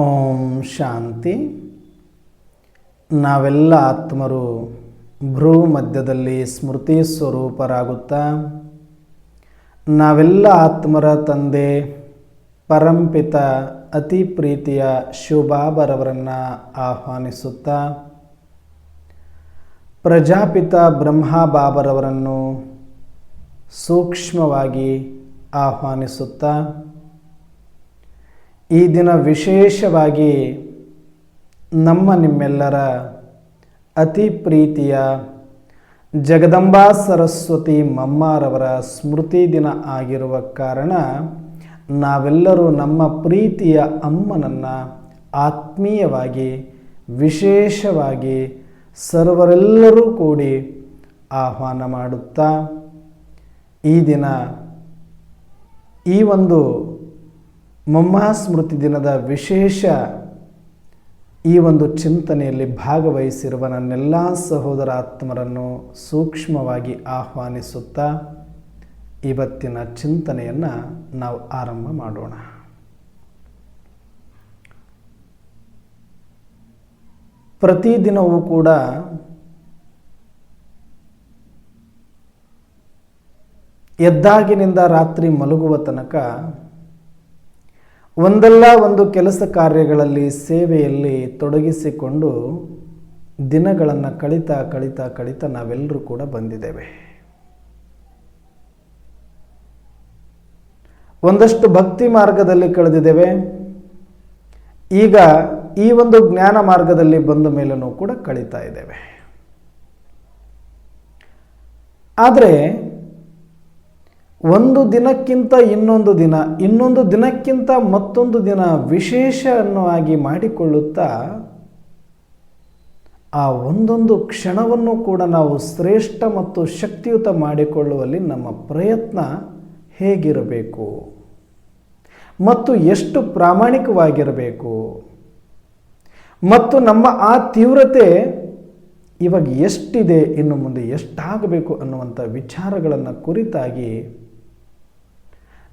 ಓಂ ಶಾಂತಿ. ನಾವೆಲ್ಲ ಆತ್ಮರು ಭ್ರೂ ಮಧ್ಯದಲ್ಲಿ ಸ್ಮೃತಿ ಸ್ವರೂಪರಾಗುತ್ತಾ ನಾವೆಲ್ಲ ಆತ್ಮರ ತಂದೆ ಪರಂಪಿತ ಅತಿ ಪ್ರೀತಿಯ ಶಿವಬಾಬರವರನ್ನು ಆಹ್ವಾನಿಸುತ್ತಾ ಪ್ರಜಾಪಿತ ಬ್ರಹ್ಮ ಬಾಬರವರನ್ನು ಸೂಕ್ಷ್ಮವಾಗಿ ಆಹ್ವಾನಿಸುತ್ತಾ ಈ ದಿನ ವಿಶೇಷವಾಗಿ ನಿಮ್ಮೆಲ್ಲರ ಅತಿ ಪ್ರೀತಿಯ ಜಗದಂಬಾ ಸರಸ್ವತಿ ಮಮ್ಮಾರವರ ಸ್ಮೃತಿ ದಿನ ಆಗಿರುವ ಕಾರಣ ನಾವೆಲ್ಲರೂ ನಮ್ಮ ಪ್ರೀತಿಯ ಅಮ್ಮನನ್ನು ಆತ್ಮೀಯವಾಗಿ ವಿಶೇಷವಾಗಿ ಸರ್ವರೆಲ್ಲರೂ ಕೂಡಿ ಆಹ್ವಾನ ಮಾಡುತ್ತಾ ಈ ದಿನ ಈ ಒಂದು ಮಮ್ಮಾ ಸ್ಮೃತಿ ದಿನದ ವಿಶೇಷ ಈ ಒಂದು ಚಿಂತನೆಯಲ್ಲಿ ಭಾಗವಹಿಸಿರುವ ನನ್ನೆಲ್ಲ ಸಹೋದರ ಆತ್ಮರನ್ನು ಸೂಕ್ಷ್ಮವಾಗಿ ಆಹ್ವಾನಿಸುತ್ತಾ ಇವತ್ತಿನ ಚಿಂತನೆಯನ್ನು ನಾವು ಆರಂಭ ಮಾಡೋಣ. ಪ್ರತಿದಿನವೂ ಕೂಡ ಎದ್ದಾಗಿನಿಂದ ರಾತ್ರಿ ಮಲಗುವ ತನಕ ಒಂದಲ್ಲ ಒಂದು ಕೆಲಸ ಕಾರ್ಯಗಳಲ್ಲಿ ಸೇವೆಯಲ್ಲಿ ತೊಡಗಿಸಿಕೊಂಡು ದಿನಗಳನ್ನು ಕಳಿತಾ ನಾವೆಲ್ಲರೂ ಕೂಡ ಬಂದಿದ್ದೇವೆ. ಒಂದಷ್ಟು ಭಕ್ತಿ ಮಾರ್ಗದಲ್ಲಿ ಕಳೆದಿದ್ದೇವೆ. ಈಗ ಈ ಒಂದು ಜ್ಞಾನ ಮಾರ್ಗದಲ್ಲಿ ಬಂದ ಮೇಲೂ ಕೂಡ ಕಳೀತಾ ಇದ್ದೇವೆ. ಆದರೆ ಒಂದು ದಿನಕ್ಕಿಂತ ಇನ್ನೊಂದು ದಿನಕ್ಕಿಂತ ಮತ್ತೊಂದು ದಿನ ವಿಶೇಷ ಅನ್ನುವಾಗಿ ಮಾಡಿಕೊಳ್ಳುತ್ತಾ ಆ ಒಂದೊಂದು ಕ್ಷಣವನ್ನು ಕೂಡ ನಾವು ಶ್ರೇಷ್ಠ ಮತ್ತು ಶಕ್ತಿಯುತ ಮಾಡಿಕೊಳ್ಳುವಲ್ಲಿ ನಮ್ಮ ಪ್ರಯತ್ನ ಹೇಗಿರಬೇಕು ಮತ್ತು ಎಷ್ಟು ಪ್ರಾಮಾಣಿಕವಾಗಿರಬೇಕು ಮತ್ತು ನಮ್ಮ ಆ ತೀವ್ರತೆ ಇವಾಗ ಎಷ್ಟಿದೆ, ಇನ್ನು ಮುಂದೆ ಎಷ್ಟಾಗಬೇಕು ಅನ್ನುವಂಥ ವಿಚಾರಗಳನ್ನು ಕುರಿತಾಗಿ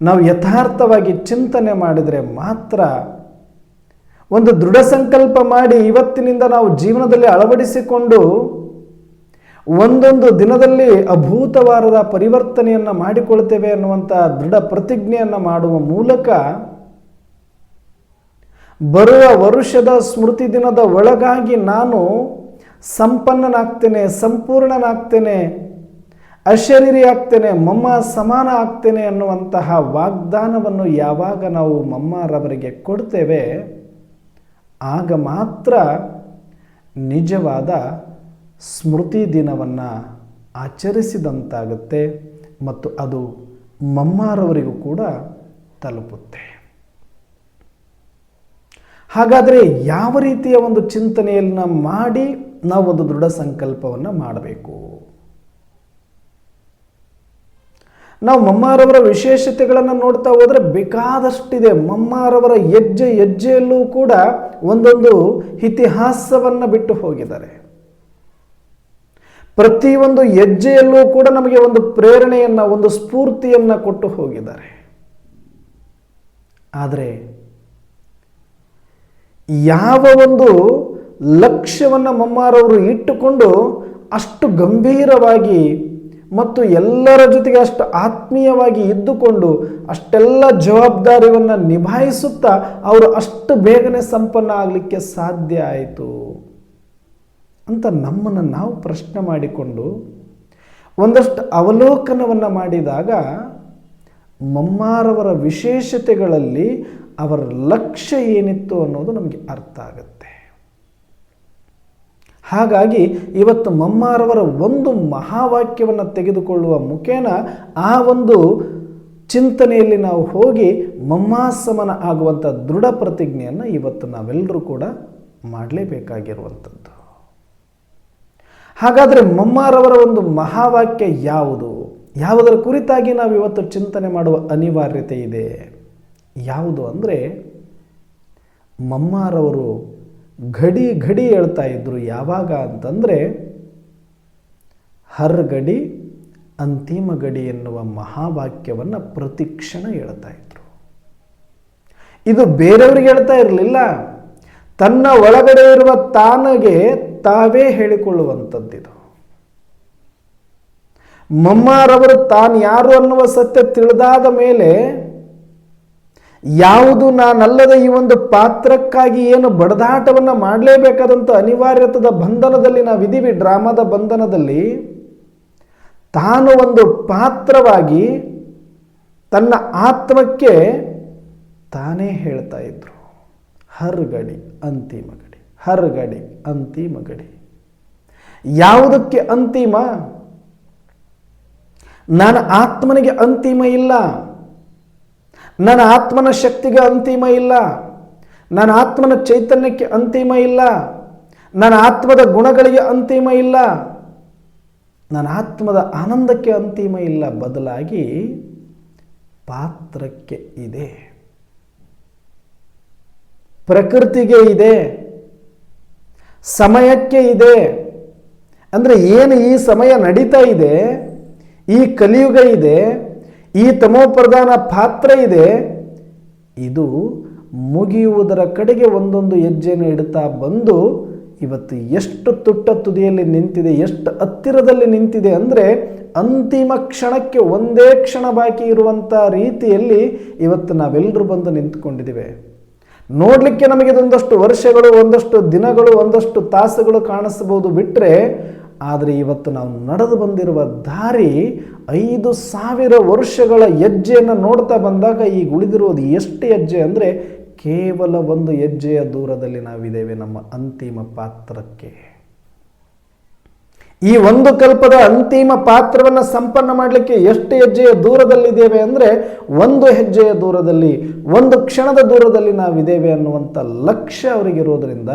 ನಾವು ಯಥಾರ್ಥವಾಗಿ ಚಿಂತನೆ ಮಾಡಿದರೆ ಮಾತ್ರ ಒಂದು ದೃಢ ಸಂಕಲ್ಪ ಮಾಡಿ ಇವತ್ತಿನಿಂದ ನಾವು ಜೀವನದಲ್ಲಿ ಅಳವಡಿಸಿಕೊಂಡು ಒಂದೊಂದು ದಿನದಲ್ಲಿ ಅಭೂತವಾದ ಪರಿವರ್ತನೆಯನ್ನು ಮಾಡಿಕೊಳ್ತೇವೆ ಅನ್ನುವಂಥ ದೃಢ ಪ್ರತಿಜ್ಞೆಯನ್ನು ಮಾಡುವ ಮೂಲಕ ಬರುವ ವರುಷದ ಸ್ಮೃತಿ ದಿನದ ಒಳಗಾಗಿ ನಾನು ಸಂಪನ್ನನಾಗ್ತೇನೆ, ಸಂಪೂರ್ಣನಾಗ್ತೇನೆ, ಅಶರೀರಿ ಆಗ್ತೇನೆ, ಮಮ್ಮ ಸಮಾನ ಆಗ್ತೇನೆ ಅನ್ನುವಂತಹ ವಾಗ್ದಾನವನ್ನು ಯಾವಾಗ ನಾವು ಮಮ್ಮರವರಿಗೆ ಕೊಡ್ತೇವೆ ಆಗ ಮಾತ್ರ ನಿಜವಾದ ಸ್ಮೃತಿ ದಿನವನ್ನು ಆಚರಿಸಿದಂತಾಗುತ್ತೆ ಮತ್ತು ಅದು ಮಮ್ಮರವರಿಗೂ ಕೂಡ ತಲುಪುತ್ತೆ. ಹಾಗಾದರೆ ಯಾವ ರೀತಿಯ ಒಂದು ಚಿಂತನೆಯನ್ನು ಮಾಡಿ ನಾವು ಒಂದು ದೃಢ ಸಂಕಲ್ಪವನ್ನು ಮಾಡಬೇಕು? ನಾವು ಮಮ್ಮಾರವರ ವಿಶೇಷತೆಗಳನ್ನು ನೋಡ್ತಾ ಹೋದರೆ ಬೇಕಾದಷ್ಟಿದೆ. ಮಮ್ಮಾರವರ ಹೆಜ್ಜೆಯಲ್ಲೂ ಕೂಡ ಒಂದೊಂದು ಇತಿಹಾಸವನ್ನು ಬಿಟ್ಟು ಹೋಗಿದ್ದಾರೆ. ಪ್ರತಿಯೊಂದು ಹೆಜ್ಜೆಯಲ್ಲೂ ಕೂಡ ನಮಗೆ ಒಂದು ಪ್ರೇರಣೆಯನ್ನು, ಒಂದು ಸ್ಫೂರ್ತಿಯನ್ನು ಕೊಟ್ಟು ಹೋಗಿದ್ದಾರೆ. ಆದರೆ ಯಾವ ಒಂದು ಲಕ್ಷ್ಯವನ್ನು ಮಮ್ಮಾರವರು ಇಟ್ಟುಕೊಂಡು ಅಷ್ಟು ಗಂಭೀರವಾಗಿ ಮತ್ತು ಎಲ್ಲರ ಜೊತೆಗೆ ಅಷ್ಟು ಆತ್ಮೀಯವಾಗಿ ಇದ್ದುಕೊಂಡು ಅಷ್ಟೆಲ್ಲ ಜವಾಬ್ದಾರಿಯನ್ನು ನಿಭಾಯಿಸುತ್ತಾ ಅವರು ಅಷ್ಟು ಬೇಗನೆ ಸಂಪನ್ನ ಆಗಲಿಕ್ಕೆ ಸಾಧ್ಯ ಆಯಿತು ಅಂತ ನಮ್ಮನ್ನು ನಾವು ಪ್ರಶ್ನೆ ಮಾಡಿಕೊಂಡು ಒಂದಷ್ಟು ಅವಲೋಕನವನ್ನು ಮಾಡಿದಾಗ ಮಮ್ಮಾರವರ ವಿಶೇಷತೆಗಳಲ್ಲಿ ಅವರ ಲಕ್ಷ್ಯ ಏನಿತ್ತು ಅನ್ನೋದು ನಮಗೆ ಅರ್ಥ ಆಗುತ್ತೆ. ಹಾಗಾಗಿ ಇವತ್ತು ಮಮ್ಮಾರವರ ಒಂದು ಮಹಾವಾಕ್ಯವನ್ನು ತೆಗೆದುಕೊಳ್ಳುವ ಮುಖೇನ ಆ ಒಂದು ಚಿಂತನೆಯಲ್ಲಿ ನಾವು ಹೋಗಿ ಮಮ್ಮಾಸಮನ ಆಗುವಂಥ ದೃಢ ಪ್ರತಿಜ್ಞೆಯನ್ನು ಇವತ್ತು ನಾವೆಲ್ಲರೂ ಕೂಡ ಮಾಡಲೇಬೇಕಾಗಿರುವಂಥದ್ದು. ಹಾಗಾದರೆ ಮಮ್ಮಾರವರ ಒಂದು ಮಹಾವಾಕ್ಯ ಯಾವುದರ ಕುರಿತಾಗಿ ನಾವು ಇವತ್ತು ಚಿಂತನೆ ಮಾಡುವ ಅನಿವಾರ್ಯತೆ ಇದೆ? ಯಾವುದು ಅಂದರೆ ಮಮ್ಮಾರವರು ಘಡಿ ಹೇಳ್ತಾ ಇದ್ರು. ಯಾವಾಗ ಅಂತಂದರೆ ಹರ್ ಗಡಿ ಅಂತಿಮ ಗಡಿ ಎನ್ನುವ ಮಹಾವಾಕ್ಯವನ್ನು ಪ್ರತಿಕ್ಷಣ ಹೇಳ್ತಾ ಇದ್ರು. ಇದು ಬೇರೆಯವರಿಗೆ ಹೇಳ್ತಾ ಇರಲಿಲ್ಲ, ತನ್ನ ಒಳಗಡೆ ಇರುವ ತಾನಗೆ ತಾವೇ ಹೇಳಿಕೊಳ್ಳುವಂಥದ್ದಿದು. ಮಮ್ಮಾರವರು ತಾನು ಯಾರು ಅನ್ನುವ ಸತ್ಯ ತಿಳಿದಾದ ಮೇಲೆ ಯಾವುದು ನಾನಲ್ಲದ ಈ ಒಂದು ಪಾತ್ರಕ್ಕಾಗಿ ಏನು ಬಡದಾಟವನ್ನು ಮಾಡಲೇಬೇಕಾದಂಥ ಅನಿವಾರ್ಯತದ ಬಂಧನದಲ್ಲಿ ನಾವಿದ್ದೀವಿ, ಡ್ರಾಮಾದ ಬಂಧನದಲ್ಲಿ. ತಾನು ಒಂದು ಪಾತ್ರವಾಗಿ ತನ್ನ ಆತ್ಮಕ್ಕೆ ತಾನೇ ಹೇಳ್ತಾ ಇದ್ರು, ಹರ್ ಗಡಿ ಅಂತಿಮ ಗಡಿ, ಹರ್ ಗಡಿ ಅಂತಿಮ ಗಡಿ. ಯಾವುದಕ್ಕೆ ಅಂತಿಮ? ನನ್ನ ಆತ್ಮನಿಗೆ ಅಂತಿಮ ಇಲ್ಲ, ನನ್ನ ಆತ್ಮನ ಶಕ್ತಿಗೆ ಅಂತಿಮ ಇಲ್ಲ, ನನ್ನ ಆತ್ಮನ ಚೈತನ್ಯಕ್ಕೆ ಅಂತಿಮ ಇಲ್ಲ, ನನ್ನ ಆತ್ಮದ ಗುಣಗಳಿಗೆ ಅಂತಿಮ ಇಲ್ಲ, ನನ್ನ ಆತ್ಮದ ಆನಂದಕ್ಕೆ ಅಂತಿಮ ಇಲ್ಲ. ಬದಲಾಗಿ ಪಾತ್ರಕ್ಕೆ ಇದೆ, ಪ್ರಕೃತಿಗೆ ಇದೆ, ಸಮಯಕ್ಕೆ ಇದೆ. ಅಂದರೆ ಏನು ಈ ಸಮಯ ನಡೀತಾ ಇದೆ, ಈ ಕಲಿಯುಗ ಇದೆ, ಈ ತಮೋಪ್ರಧಾನ ಪಾತ್ರ ಇದೆ, ಇದು ಮುಗಿಯುವುದರ ಕಡೆಗೆ ಒಂದೊಂದು ಹೆಜ್ಜೆಯನ್ನು ಇಡ್ತಾ ಬಂದು ಇವತ್ತು ಎಷ್ಟು ತುಟ್ಟ ತುದಿಯಲ್ಲಿ ನಿಂತಿದೆ, ಎಷ್ಟು ಹತ್ತಿರದಲ್ಲಿ ನಿಂತಿದೆ ಅಂದರೆ ಅಂತಿಮ ಕ್ಷಣಕ್ಕೆ ಒಂದೇ ಕ್ಷಣ ಬಾಕಿ ಇರುವಂಥ ರೀತಿಯಲ್ಲಿ ಇವತ್ತು ನಾವೆಲ್ಲರೂ ಬಂದು ನಿಂತುಕೊಂಡಿದ್ದೇವೆ. ನೋಡಲಿಕ್ಕೆ ನಮಗೆ ಒಂದಷ್ಟು ವರ್ಷಗಳು, ಒಂದಷ್ಟು ದಿನಗಳು, ಒಂದಷ್ಟು ತಾಸುಗಳು ಕಾಣಿಸಬಹುದು ಬಿಟ್ಟರೆ, ಆದರೆ ಇವತ್ತು ನಾವು ನಡೆದು ಬಂದಿರುವ ದಾರಿ 5,000 ವರ್ಷಗಳ ಹೆಜ್ಜೆಯನ್ನು ನೋಡ್ತಾ ಬಂದಾಗ ಈಗ ಉಳಿದಿರುವುದು ಎಷ್ಟು ಹೆಜ್ಜೆ ಅಂದರೆ ಕೇವಲ ಒಂದು ಹೆಜ್ಜೆಯ ದೂರದಲ್ಲಿ ನಾವಿದ್ದೇವೆ ನಮ್ಮ ಅಂತಿಮ ಪಾತ್ರಕ್ಕೆ. ಈ ಒಂದು ಕಲ್ಪದ ಅಂತಿಮ ಪಾತ್ರವನ್ನು ಸಂಪನ್ನ ಮಾಡಲಿಕ್ಕೆ ಎಷ್ಟು ಹೆಜ್ಜೆಯ ದೂರದಲ್ಲಿದ್ದೇವೆ ಅಂದರೆ ಒಂದು ಹೆಜ್ಜೆಯ ದೂರದಲ್ಲಿ, ಒಂದು ಕ್ಷಣದ ದೂರದಲ್ಲಿ ನಾವಿದ್ದೇವೆ ಅನ್ನುವಂಥ ಲಕ್ಷ್ಯ ಅವರಿಗಿರೋದ್ರಿಂದ,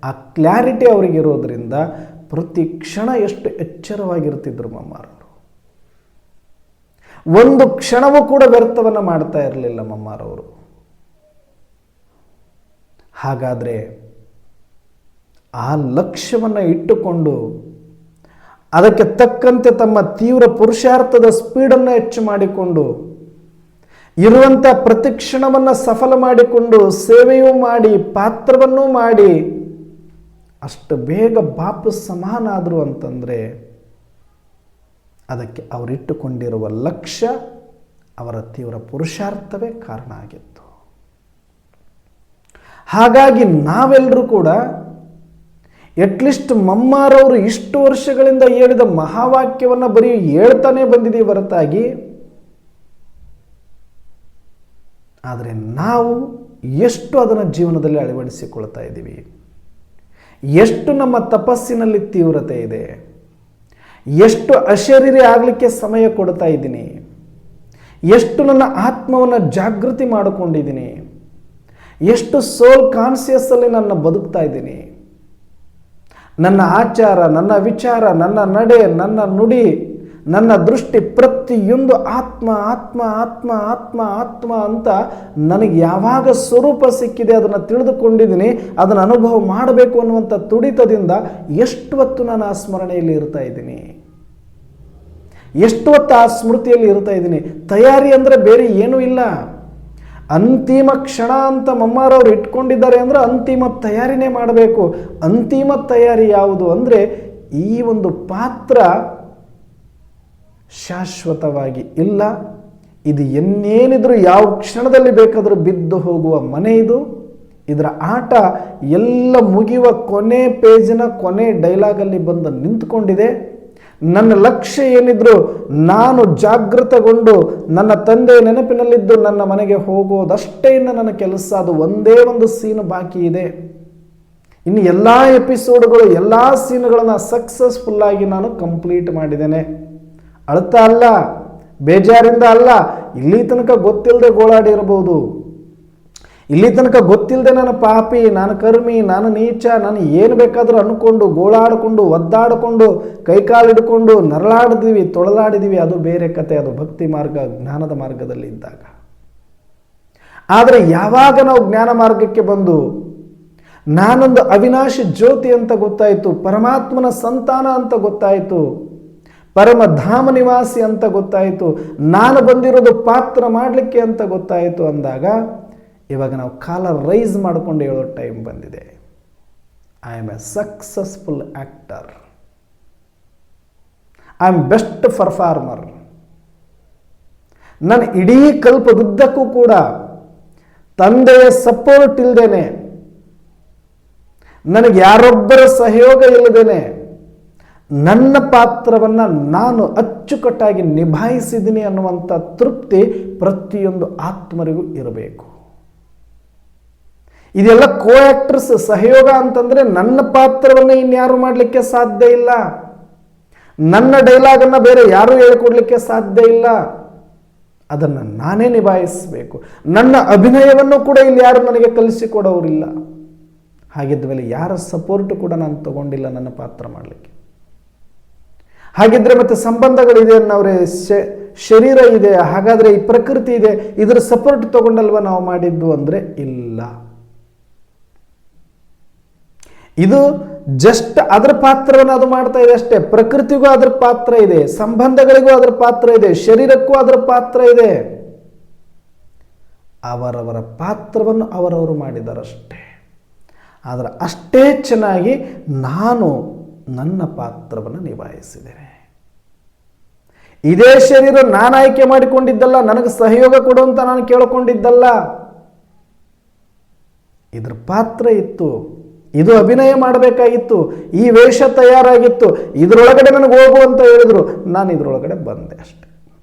ಆ ಕ್ಲಾರಿಟಿ ಅವರಿಗಿರೋದ್ರಿಂದ ಪ್ರತಿ ಕ್ಷಣ ಎಷ್ಟು ಎಚ್ಚರವಾಗಿರ್ತಿದ್ರು ಮಮ್ಮಾರವರು. ಒಂದು ಕ್ಷಣವೂ ಕೂಡ ವ್ಯರ್ಥವನ್ನು ಮಾಡ್ತಾ ಇರಲಿಲ್ಲ ಮಮ್ಮಾರವರು. ಹಾಗಾದರೆ ಆ ಲಕ್ಷ್ಯವನ್ನು ಇಟ್ಟುಕೊಂಡು ಅದಕ್ಕೆ ತಕ್ಕಂತೆ ತಮ್ಮ ತೀವ್ರ ಪುರುಷಾರ್ಥದ ಸ್ಪೀಡನ್ನು ಹೆಚ್ಚು ಮಾಡಿಕೊಂಡು ಇರುವಂಥ ಪ್ರತಿಕ್ಷಣವನ್ನು ಸಫಲ ಮಾಡಿಕೊಂಡು ಸೇವೆಯೂ ಮಾಡಿ ಪಾತ್ರವನ್ನೂ ಮಾಡಿ ಅಷ್ಟು ಬೇಗ ಬಾಪು ಸಮಾನಾದರು ಅಂತಂದರೆ ಅದಕ್ಕೆ ಅವರಿಟ್ಟುಕೊಂಡಿರುವ ಲಕ್ಷ್ಯ, ಅವರ ತೀವ್ರ ಪುರುಷಾರ್ಥವೇ ಕಾರಣ ಆಗಿತ್ತು. ಹಾಗಾಗಿ ನಾವೆಲ್ಲರೂ ಕೂಡ ಎಟ್ಲೀಸ್ಟ್ ಮಮ್ಮಾರವರು ಇಷ್ಟು ವರ್ಷಗಳಿಂದ ಹೇಳಿದ ಮಹಾವಾಕ್ಯವನ್ನು ಬರೀ ಹೇಳ್ತಾನೆ ಬಂದಿದ್ದೀವಿ ಹೊರತಾಗಿ, ಆದರೆ ನಾವು ಎಷ್ಟು ಅದನ್ನು ಜೀವನದಲ್ಲಿ ಅಳವಡಿಸಿಕೊಳ್ತಾ ಇದ್ದೀವಿ, ಎಷ್ಟು ನಮ್ಮ ತಪಸ್ಸಿನಲ್ಲಿ ತೀವ್ರತೆ ಇದೆ, ಎಷ್ಟು ಅಶರೀರಿ ಆಗಲಿಕ್ಕೆ ಸಮಯ ಕೊಡ್ತಾ ಇದ್ದೀನಿ, ಎಷ್ಟು ನನ್ನ ಆತ್ಮವನ್ನು ಜಾಗೃತಿ ಮಾಡಿಕೊಂಡಿದ್ದೀನಿ, ಎಷ್ಟು ಸೋಲ್ ಕಾನ್ಸಿಯಸ್ಸಲ್ಲಿ ನನ್ನ ಬದುಕ್ತಾ ಇದ್ದೀನಿ. ನನ್ನ ಆಚಾರ, ನನ್ನ ವಿಚಾರ, ನನ್ನ ನಡೆ, ನನ್ನ ನುಡಿ, ನನ್ನ ದೃಷ್ಟಿ ಪ್ರತಿಯೊಂದು ಆತ್ಮ ಆತ್ಮ ಆತ್ಮ ಆತ್ಮ ಆತ್ಮ ಅಂತ ನನಗೆ ಯಾವಾಗ ಸ್ವರೂಪ ಸಿಕ್ಕಿದೆ ಅದನ್ನು ತಿಳಿದುಕೊಂಡಿದ್ದೀನಿ, ಅದನ್ನು ಅನುಭವ ಮಾಡಬೇಕು ಅನ್ನುವಂಥ ತುಡಿತದಿಂದ ಎಷ್ಟು ಹೊತ್ತು ನಾನು ಆ ಸ್ಮರಣೆಯಲ್ಲಿ ಇರ್ತಾ ಇದ್ದೀನಿ, ಎಷ್ಟು ಹೊತ್ತು ಆ ಸ್ಮೃತಿಯಲ್ಲಿ ಇರ್ತಾ ಇದ್ದೀನಿ. ತಯಾರಿ ಅಂದರೆ ಬೇರೆ ಏನೂ ಇಲ್ಲ. ಅಂತಿಮ ಕ್ಷಣ ಅಂತ ಮಮ್ಮಾರವ್ರು ಇಟ್ಕೊಂಡಿದ್ದಾರೆ ಅಂದರೆ ಅಂತಿಮ ತಯಾರಿನೇ ಮಾಡಬೇಕು. ಅಂತಿಮ ತಯಾರಿ ಯಾವುದು ಅಂದರೆ ಈ ಒಂದು ಪಾತ್ರ ಶಾಶ್ವತವಾಗಿ ಇಲ್ಲ, ಇದು ಇನ್ನೇನಿದ್ರು ಯಾವ ಕ್ಷಣದಲ್ಲಿ ಬೇಕಾದರೂ ಬಿದ್ದು ಹೋಗುವ ಮನೆ ಇದು. ಇದರ ಆಟ ಎಲ್ಲ ಮುಗಿಯುವ ಕೊನೆ ಪೇಜಿನ ಕೊನೆ ಡೈಲಾಗಲ್ಲಿ ಬಂದು ನಿಂತುಕೊಂಡಿದೆ. ನನ್ನ ಲಕ್ಷ್ಯ ಏನಿದ್ರು ನಾನು ಜಾಗೃತಗೊಂಡು ನನ್ನ ತಂದೆ ನೆನಪಿನಲ್ಲಿದ್ದು ನನ್ನ ಮನೆಗೆ ಹೋಗೋದಷ್ಟೇ ಇನ್ನು ನನ್ನ ಕೆಲಸ. ಅದು ಒಂದೇ ಒಂದು ಸೀನ್ ಬಾಕಿ ಇದೆ. ಇನ್ನು ಎಲ್ಲ ಎಪಿಸೋಡ್ಗಳು, ಎಲ್ಲ ಸೀನ್ಗಳನ್ನು ಸಕ್ಸಸ್ಫುಲ್ಲಾಗಿ ನಾನು ಕಂಪ್ಲೀಟ್ ಮಾಡಿದ್ದೇನೆ. ಅಳ್ತಾ ಅಲ್ಲ, ಬೇಜಾರಿಂದ ಅಲ್ಲ, ಇಲ್ಲಿ ತನಕ ಗೊತ್ತಿಲ್ಲದೆ ಗೋಳಾಡಿರ್ಬೋದು, ಇಲ್ಲಿ ತನಕ ಗೊತ್ತಿಲ್ಲದೆ ನಾನು ಪಾಪಿ, ನಾನು ಕರ್ಮಿ, ನಾನು ನೀಚ, ನಾನು ಏನು ಬೇಕಾದರೂ ಅಂದ್ಕೊಂಡು ಗೋಳಾಡಿಕೊಂಡು ಒದ್ದಾಡಿಕೊಂಡು ಕೈಕಾಲು ಹಿಡ್ಕೊಂಡು ನರಳಾಡಿದ್ವಿ, ತೊಳಲಾಡಿದ್ವಿ. ಅದು ಬೇರೆ ಕತೆ, ಅದು ಭಕ್ತಿ ಮಾರ್ಗ, ಜ್ಞಾನದ ಮಾರ್ಗದಲ್ಲಿ ಇದ್ದಾಗ. ಆದರೆ ಯಾವಾಗ ನಾವು ಜ್ಞಾನ ಮಾರ್ಗಕ್ಕೆ ಬಂದು ನಾನೊಂದು ಅವಿನಾಶಿ ಜ್ಯೋತಿ ಅಂತ ಗೊತ್ತಾಯಿತು, ಪರಮಾತ್ಮನ ಸಂತಾನ ಅಂತ ಗೊತ್ತಾಯಿತು, ಪರಮಧಾಮ ನಿವಾಸಿ ಅಂತ ಗೊತ್ತಾಯಿತು, ನಾನು ಬಂದಿರೋದು ಪಾತ್ರ ಮಾಡಲಿಕ್ಕೆ ಅಂತ ಗೊತ್ತಾಯಿತು ಅಂದಾಗ ಇವಾಗ ನಾವು ಕಾಲ ರೈಸ್ ಮಾಡಿಕೊಂಡು ಹೇಳೋ ಟೈಮ್ ಬಂದಿದೆ. I am A successful actor, I am best performer. ನನ್ನ ಇಡೀ ಕಲ್ಪದುದ್ದಕ್ಕೂ ಕೂಡ ತಂದೆಯ ಸಪೋರ್ಟ್ ಇಲ್ಲದೇನೆ, ನನಗೆ ಯಾರೊಬ್ಬರ ಸಹಯೋಗ ಇಲ್ಲದೇನೆ ನನ್ನ ಪಾತ್ರವನ್ನು ನಾನು ಅಚ್ಚುಕಟ್ಟಾಗಿ ನಿಭಾಯಿಸಿದ್ದೀನಿ ಅನ್ನುವಂಥ ತೃಪ್ತಿ ಪ್ರತಿಯೊಂದು ಆತ್ಮರಿಗೂ ಇರಬೇಕು. ಇದೆಲ್ಲ ಕೋ ಆಕ್ಟರ್ಸ್ ಸಹಯೋಗ ಅಂತಂದ್ರೆ ನನ್ನ ಪಾತ್ರವನ್ನು ಇನ್ಯಾರು ಮಾಡಲಿಕ್ಕೆ ಸಾಧ್ಯ ಇಲ್ಲ, ನನ್ನ ಡೈಲಾಗನ್ನು ಬೇರೆ ಯಾರು ಹೇಳಿಕೊಡ್ಲಿಕ್ಕೆ ಸಾಧ್ಯ ಇಲ್ಲ, ಅದನ್ನು ನಾನೇ ನಿಭಾಯಿಸಬೇಕು. ನನ್ನ ಅಭಿನಯವನ್ನು ಕೂಡ ಇಲ್ಲಿ ಯಾರು ನನಗೆ ಕಲಿಸಿಕೊಡೋರಿಲ್ಲ. ಹಾಗಿದ್ದ ಮೇಲೆ ಯಾರ ಸಪೋರ್ಟ್ ಕೂಡ ನಾನು ತಗೊಂಡಿಲ್ಲ ನನ್ನ ಪಾತ್ರ ಮಾಡಲಿಕ್ಕೆ. ಹಾಗಿದ್ರೆ ಮತ್ತೆ ಸಂಬಂಧಗಳಿದೆ ಅನ್ನೋರೆ, ಶರೀರ ಇದೆ, ಹಾಗಾದ್ರೆ ಈ ಪ್ರಕೃತಿ ಇದೆ, ಇದರ ಸಪೋರ್ಟ್ ತಗೊಂಡಲ್ವ ನಾವು ಮಾಡಿದ್ದು ಅಂದ್ರೆ ಇಲ್ಲ. ಇದು ಜಸ್ಟ್ ಅದರ ಪಾತ್ರವನ್ನು ಅದು ಮಾಡ್ತಾ ಇದೆ ಅಷ್ಟೇ. ಪ್ರಕೃತಿಗೂ ಅದರ ಪಾತ್ರ ಇದೆ, ಸಂಬಂಧಗಳಿಗೂ ಅದರ ಪಾತ್ರ ಇದೆ, ಶರೀರಕ್ಕೂ ಅದರ ಪಾತ್ರ ಇದೆ. ಅವರವರ ಪಾತ್ರವನ್ನು ಅವರವರು ಮಾಡಿದಾರಷ್ಟೇ. ಆದರೆ ಅಷ್ಟೇ ಚೆನ್ನಾಗಿ ನಾನು ನನ್ನ ಪಾತ್ರವನ್ನು ನಿಭಾಯಿಸಿದ್ದೇನೆ. ಇದೇ ಶರೀರ ನಾನು ಆಯ್ಕೆ ಮಾಡಿಕೊಂಡಿದ್ದಲ್ಲ, ನನಗೆ ಸಹಯೋಗ ಕೊಡುವಂತ ನಾನು ಕೇಳಿಕೊಂಡಿದ್ದಲ್ಲ. ಇದರ ಪಾತ್ರ ಇತ್ತು, ಇದು ಅಭಿನಯ ಮಾಡಬೇಕಾಗಿತ್ತು, ಈ ವೇಷ ತಯಾರಾಗಿತ್ತು, ಇದರೊಳಗಡೆ ನನಗೆ ಹೋಗು ಅಂತ ಹೇಳಿದ್ರು, ನಾನು ಇದರೊಳಗಡೆ ಬಂದೆ ಅಷ್ಟೆ.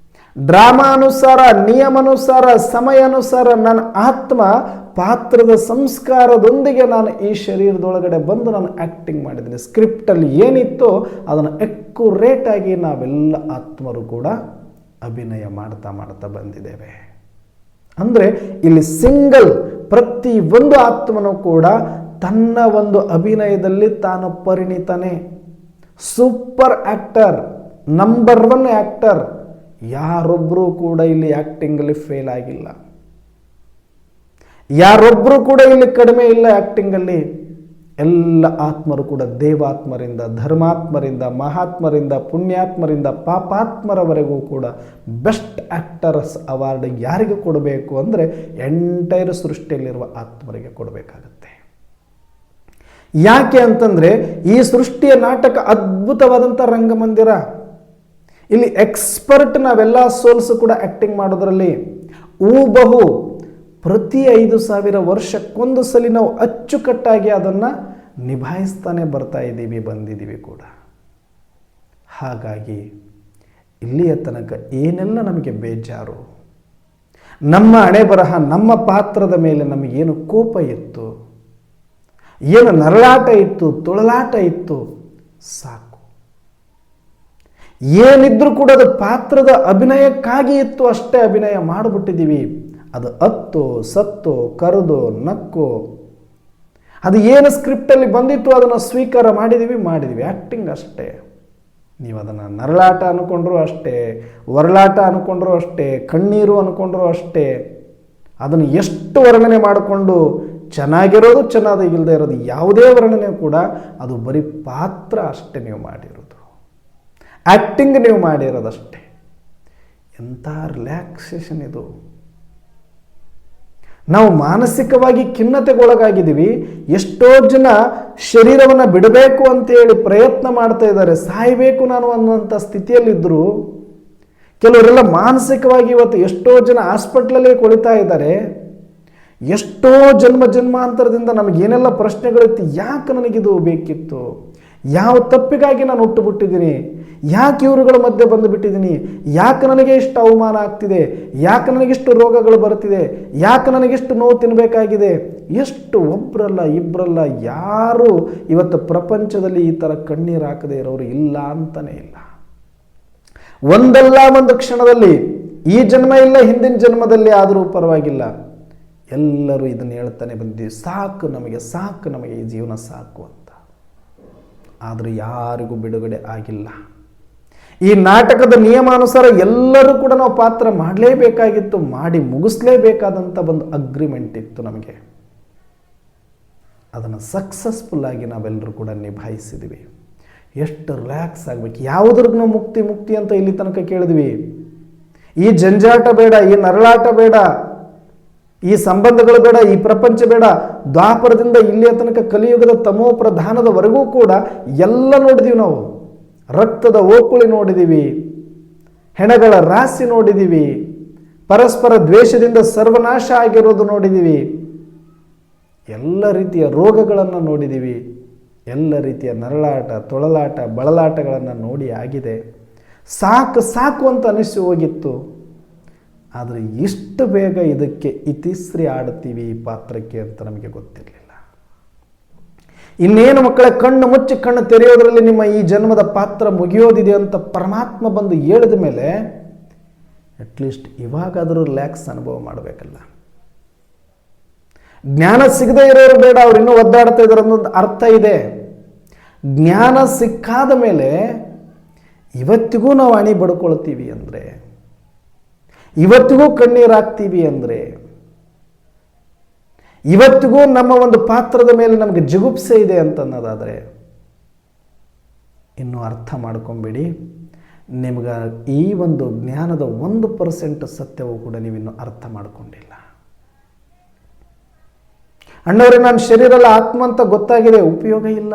ಡ್ರಾಮಾ ಅನುಸಾರ, ನಿಯಮಾನುಸಾರ, ಸಮಯ ಅನುಸಾರ ನನ್ನ ಆತ್ಮ ಪಾತ್ರದ ಸಂಸ್ಕಾರದೊಂದಿಗೆ ನಾನು ಈ ಶರೀರದೊಳಗಡೆ ಬಂದು ನಾನು ಆ್ಯಕ್ಟಿಂಗ್ ಮಾಡಿದ್ದೀನಿ. ಸ್ಕ್ರಿಪ್ಟಲ್ಲಿ ಏನಿತ್ತೋ ಅದನ್ನು ಅಕ್ಯುರೇಟ್ ಆಗಿ ನಾವೆಲ್ಲ ಆತ್ಮರು ಕೂಡ ಅಭಿನಯ ಮಾಡ್ತಾ ಮಾಡ್ತಾ ಬಂದಿದ್ದೇವೆ. ಅಂದರೆ ಇಲ್ಲಿ ಸಿಂಗಲ್ ಪ್ರತಿ ಒಂದು ಆತ್ಮನೂ ಕೂಡ ತನ್ನ ಒಂದು ಅಭಿನಯದಲ್ಲಿ ತಾನು ಪರಿಣಿತನೇ, ಸೂಪರ್ ಆ್ಯಕ್ಟರ್, ನಂಬರ್ 1 ಆ್ಯಕ್ಟರ್. ಯಾರೊಬ್ಬರೂ ಕೂಡ ಇಲ್ಲಿ ಆ್ಯಕ್ಟಿಂಗಲ್ಲಿ ಫೇಲ್ ಆಗಿಲ್ಲ, ಯಾರೊಬ್ಬರು ಕೂಡ ಇಲ್ಲಿ ಕಡಿಮೆ ಇಲ್ಲ ಆ್ಯಕ್ಟಿಂಗಲ್ಲಿ. ಎಲ್ಲ ಆತ್ಮರು ಕೂಡ ದೇವಾತ್ಮರಿಂದ, ಧರ್ಮಾತ್ಮರಿಂದ, ಮಹಾತ್ಮರಿಂದ, ಪುಣ್ಯಾತ್ಮರಿಂದ, ಪಾಪಾತ್ಮರವರೆಗೂ ಕೂಡ ಬೆಸ್ಟ್ ಆ್ಯಕ್ಟರ್ಸ್ ಅವಾರ್ಡ್ ಯಾರಿಗೆ ಕೊಡಬೇಕು ಅಂದರೆ ಎಂಟೈರ್ ಸೃಷ್ಟಿಯಲ್ಲಿರುವ ಆತ್ಮರಿಗೆ ಕೊಡಬೇಕಾಗತ್ತೆ. ಯಾಕೆ ಅಂತಂದರೆ ಈ ಸೃಷ್ಟಿಯ ನಾಟಕ ಅದ್ಭುತವಾದಂಥ ರಂಗಮಂದಿರ. ಇಲ್ಲಿ ಎಕ್ಸ್ಪರ್ಟ್ ನಾವೆಲ್ಲ ಸೋಲ್ಸ್ ಕೂಡ ಆ್ಯಕ್ಟಿಂಗ್ ಮಾಡೋದ್ರಲ್ಲಿ ಊಬಹು ಪ್ರತಿ 5,000 ವರ್ಷಕ್ಕೊಂದು ಸಲ ನಾವು ಅಚ್ಚುಕಟ್ಟಾಗಿ ಅದನ್ನು ನಿಭಾಯಿಸ್ತಾನೆ ಬರ್ತಾ ಇದ್ದೀವಿ, ಬಂದಿದ್ದೀವಿ ಕೂಡ. ಹಾಗಾಗಿ ಇಲ್ಲಿಯ ತನಕ ಏನೆಲ್ಲ ನಮಗೆ ಬೇಜಾರು, ನಮ್ಮ ಹಣೆ ಬರಹ, ನಮ್ಮ ಪಾತ್ರದ ಮೇಲೆ ನಮಗೇನು ಕೋಪ ಇತ್ತು, ಏನು ನರಳಾಟ ಇತ್ತು, ತೊಳಲಾಟ ಇತ್ತು, ಸಾಕು. ಏನಿದ್ರೂ ಕೂಡ ಅದು ಪಾತ್ರದ ಅಭಿನಯಕ್ಕಾಗಿ ಇತ್ತು, ಅಷ್ಟೇ ಅಭಿನಯ ಮಾಡಿಬಿಟ್ಟಿದ್ದೀವಿ. ಅದು ಅತ್ತು ಸತ್ತು ಕರೆದು ನಕ್ಕು ಅದು ಏನು ಸ್ಕ್ರಿಪ್ಟಲ್ಲಿ ಬಂದಿತ್ತು ಅದನ್ನು ಸ್ವೀಕಾರ ಮಾಡಿದ್ದೀವಿ. ಆ್ಯಕ್ಟಿಂಗ್ ಅಷ್ಟೇ. ನೀವು ಅದನ್ನು ನರಳಾಟ ಅಂದ್ಕೊಂಡ್ರು ಅಷ್ಟೇ, ಒರಳಾಟ ಅಂದ್ಕೊಂಡ್ರು ಅಷ್ಟೇ, ಕಣ್ಣೀರು ಅಂದ್ಕೊಂಡ್ರು ಅಷ್ಟೇ. ಅದನ್ನು ಎಷ್ಟು ವರ್ಣನೆ ಮಾಡಿಕೊಂಡು ಚೆನ್ನಾಗಿರೋದು, ಚೆನ್ನಾಗಿಲ್ಲದೆ ಇರೋದು, ಯಾವುದೇ ವರ್ಣನೆ ಕೂಡ ಅದು ಬರೀ ಪಾತ್ರ ಅಷ್ಟೇ ನೀವು ಮಾಡಿರೋದು, ಆ್ಯಕ್ಟಿಂಗ್ ನೀವು ಮಾಡಿರೋದಷ್ಟೇ. ಎಂಥ ರಿಲ್ಯಾಕ್ಸೇಷನ್ ಇದು. ನಾವು ಮಾನಸಿಕವಾಗಿ ಖಿನ್ನತೆಗೊಳಗಾಗಿದ್ದೀವಿ. ಎಷ್ಟೋ ಜನ ಶರೀರವನ್ನು ಬಿಡಬೇಕು ಅಂತೇಳಿ ಪ್ರಯತ್ನ ಮಾಡ್ತಾ ಇದ್ದಾರೆ, ಸಾಯಬೇಕು ನಾನು ಅನ್ನುವಂಥ ಸ್ಥಿತಿಯಲ್ಲಿದ್ದರು. ಕೆಲವರೆಲ್ಲ ಮಾನಸಿಕವಾಗಿ ಇವತ್ತು ಎಷ್ಟೋ ಜನ ಹಾಸ್ಪಿಟ್ಲಲ್ಲೇ ಕೊಳಿತಾ ಇದ್ದಾರೆ. ಎಷ್ಟೋ ಜನ್ಮಾಂತರದಿಂದ ನಮಗೇನೆಲ್ಲ ಪ್ರಶ್ನೆಗಳಿತ್ತು, ಯಾಕೆ ನನಗಿದು ಬೇಕಿತ್ತು, ಯಾವ ತಪ್ಪಿಗಾಗಿ ನಾನು ಹುಟ್ಟುಬಿಟ್ಟಿದ್ದೀನಿ, ಯಾಕೆ ಇವರುಗಳ ಮಧ್ಯೆ ಬಂದು ಬಿಟ್ಟಿದ್ದೀನಿ, ಯಾಕೆ ನನಗೆ ಇಷ್ಟು ಅವಮಾನ ಆಗ್ತಿದೆ, ಯಾಕೆ ನನಗಿಷ್ಟು ರೋಗಗಳು ಬರ್ತಿದೆ, ಯಾಕೆ ನನಗಿಷ್ಟು ನೋವು ತಿನ್ನಬೇಕಾಗಿದೆ. ಎಷ್ಟು ಒಬ್ಬರಲ್ಲ ಇಬ್ಬರಲ್ಲ ಯಾರು ಇವತ್ತು ಪ್ರಪಂಚದಲ್ಲಿ ಈ ಥರ ಕಣ್ಣೀರು ಹಾಕದೇ ಇರೋರು ಇಲ್ಲ ಅಂತಾನೆ ಇಲ್ಲ. ಒಂದಲ್ಲ ಒಂದು ಕ್ಷಣದಲ್ಲಿ, ಈ ಜನ್ಮ ಇಲ್ಲ ಹಿಂದಿನ ಜನ್ಮದಲ್ಲಿ ಆದರೂ ಪರವಾಗಿಲ್ಲ, ಎಲ್ಲರೂ ಇದನ್ನು ಹೇಳ್ತಾನೆ ಬಂದಿದ್ದೀವಿ, ಸಾಕು ನಮಗೆ ಈ ಜೀವನ ಸಾಕು ಅಂತ. ಆದರೆ ಯಾರಿಗೂ ಬಿಡುಗಡೆ ಆಗಿಲ್ಲ. ಈ ನಾಟಕದ ನಿಯಮಾನುಸಾರ ಎಲ್ಲರೂ ಕೂಡ ನಾವು ಪಾತ್ರ ಮಾಡಲೇಬೇಕಾಗಿತ್ತು, ಮಾಡಿ ಮುಗಿಸ್ಲೇಬೇಕಾದಂಥ ಒಂದು ಅಗ್ರಿಮೆಂಟ್ ಇತ್ತು ನಮಗೆ. ಅದನ್ನು ಸಕ್ಸಸ್ಫುಲ್ ಆಗಿ ನಾವೆಲ್ಲರೂ ಕೂಡ ನಿಭಾಯಿಸಿದ್ವಿ. ಎಷ್ಟು ರಿಲ್ಯಾಕ್ಸ್ ಆಗಬೇಕು, ಯಾವುದ್ರಿಗೂ ನಾವು ಮುಕ್ತಿ ಅಂತ ಇಲ್ಲಿ ತನಕ ಕೇಳಿದ್ವಿ. ಈ ಜಂಜಾಟ ಬೇಡ, ಈ ನರಳಾಟ ಬೇಡ, ಈ ಸಂಬಂಧಗಳು ಬೇಡ, ಈ ಪ್ರಪಂಚ ಬೇಡ. ದ್ವಾಪರದಿಂದ ಇಲ್ಲಿಯ ತನಕ ಕಲಿಯುಗದ ತಮೋ ಪ್ರಧಾನದವರೆಗೂ ಕೂಡ ಎಲ್ಲ ನೋಡಿದೀವಿ ನಾವು. ರಕ್ತದ ಓಕುಳಿ ನೋಡಿದ್ದೀವಿ, ಹೆಣಗಳ ರಾಶಿ ನೋಡಿದ್ದೀವಿ, ಪರಸ್ಪರ ದ್ವೇಷದಿಂದ ಸರ್ವನಾಶ ಆಗಿರೋದು ನೋಡಿದ್ದೀವಿ, ಎಲ್ಲ ರೀತಿಯ ರೋಗಗಳನ್ನು ನೋಡಿದ್ದೀವಿ, ಎಲ್ಲ ರೀತಿಯ ನರಳಾಟ, ತೊಳಲಾಟ, ಬಳಲಾಟಗಳನ್ನು ನೋಡಿ ಆಗಿದೆ. ಸಾಕು ಸಾಕು ಅಂತ ಅನಿಸಿ ಹೋಗಿತ್ತು. ಆದರೆ ಇಷ್ಟು ಬೇಗ ಇದಕ್ಕೆ ಇತಿಶ್ರೀ ಆಡ್ತೀವಿ ಈ ಪಾತ್ರಕ್ಕೆ ಅಂತ ನಮಗೆ ಗೊತ್ತಿರಲಿಲ್ಲ. ಇನ್ನೇನು ಮಕ್ಕಳ, ಕಣ್ಣು ಮುಚ್ಚಿ ಕಣ್ಣು ತೆರೆಯೋದ್ರಲ್ಲಿ ನಿಮ್ಮ ಈ ಜನ್ಮದ ಪಾತ್ರ ಮುಗಿಯೋದಿದೆ ಅಂತ ಪರಮಾತ್ಮ ಬಂದು ಹೇಳಿದ ಮೇಲೆ ಅಟ್ಲೀಸ್ಟ್ ಇವಾಗಾದರೂ ರಿಲ್ಯಾಕ್ಸ್ ಅನುಭವ ಮಾಡಬೇಕಲ್ಲ. ಜ್ಞಾನ ಸಿಗದೇ ಇರೋರು ಬೇಡ, ಅವ್ರು ಇನ್ನೂ ಒದ್ದಾಡ್ತಾ ಇದ್ದಾರೆ ಅನ್ನೋದು ಅರ್ಥ ಇದೆ. ಜ್ಞಾನ ಸಿಕ್ಕಾದ ಮೇಲೆ ಇವತ್ತಿಗೂ ನಾವು ಅಣಿ ಬಡ್ಕೊಳ್ತೀವಿ ಅಂದರೆ, ಇವತ್ತಿಗೂ ಕಣ್ಣೀರಾಗ್ತೀವಿ ಅಂದರೆ, ಇವತ್ತಿಗೂ ನಮ್ಮ ಒಂದು ಪಾತ್ರದ ಮೇಲೆ ನಮಗೆ ಜಿಗುಪ್ಸೆ ಇದೆ ಅಂತನ್ನೋದಾದರೆ ಇನ್ನೂ ಅರ್ಥ ಮಾಡ್ಕೊಂಬೇಡಿ. ನಿಮ್ಗೆ ಈ ಒಂದು ಜ್ಞಾನದ 1% ಸತ್ಯವೂ ಕೂಡ ನೀವಿನ್ನೂ ಅರ್ಥ ಮಾಡ್ಕೊಂಡಿಲ್ಲ. ಅಣ್ಣವ್ರೆ, ನಾನು ಶರೀರಲ್ಲ ಆತ್ಮ ಅಂತ ಗೊತ್ತಾಗಿದೆ, ಉಪಯೋಗ ಇಲ್ಲ.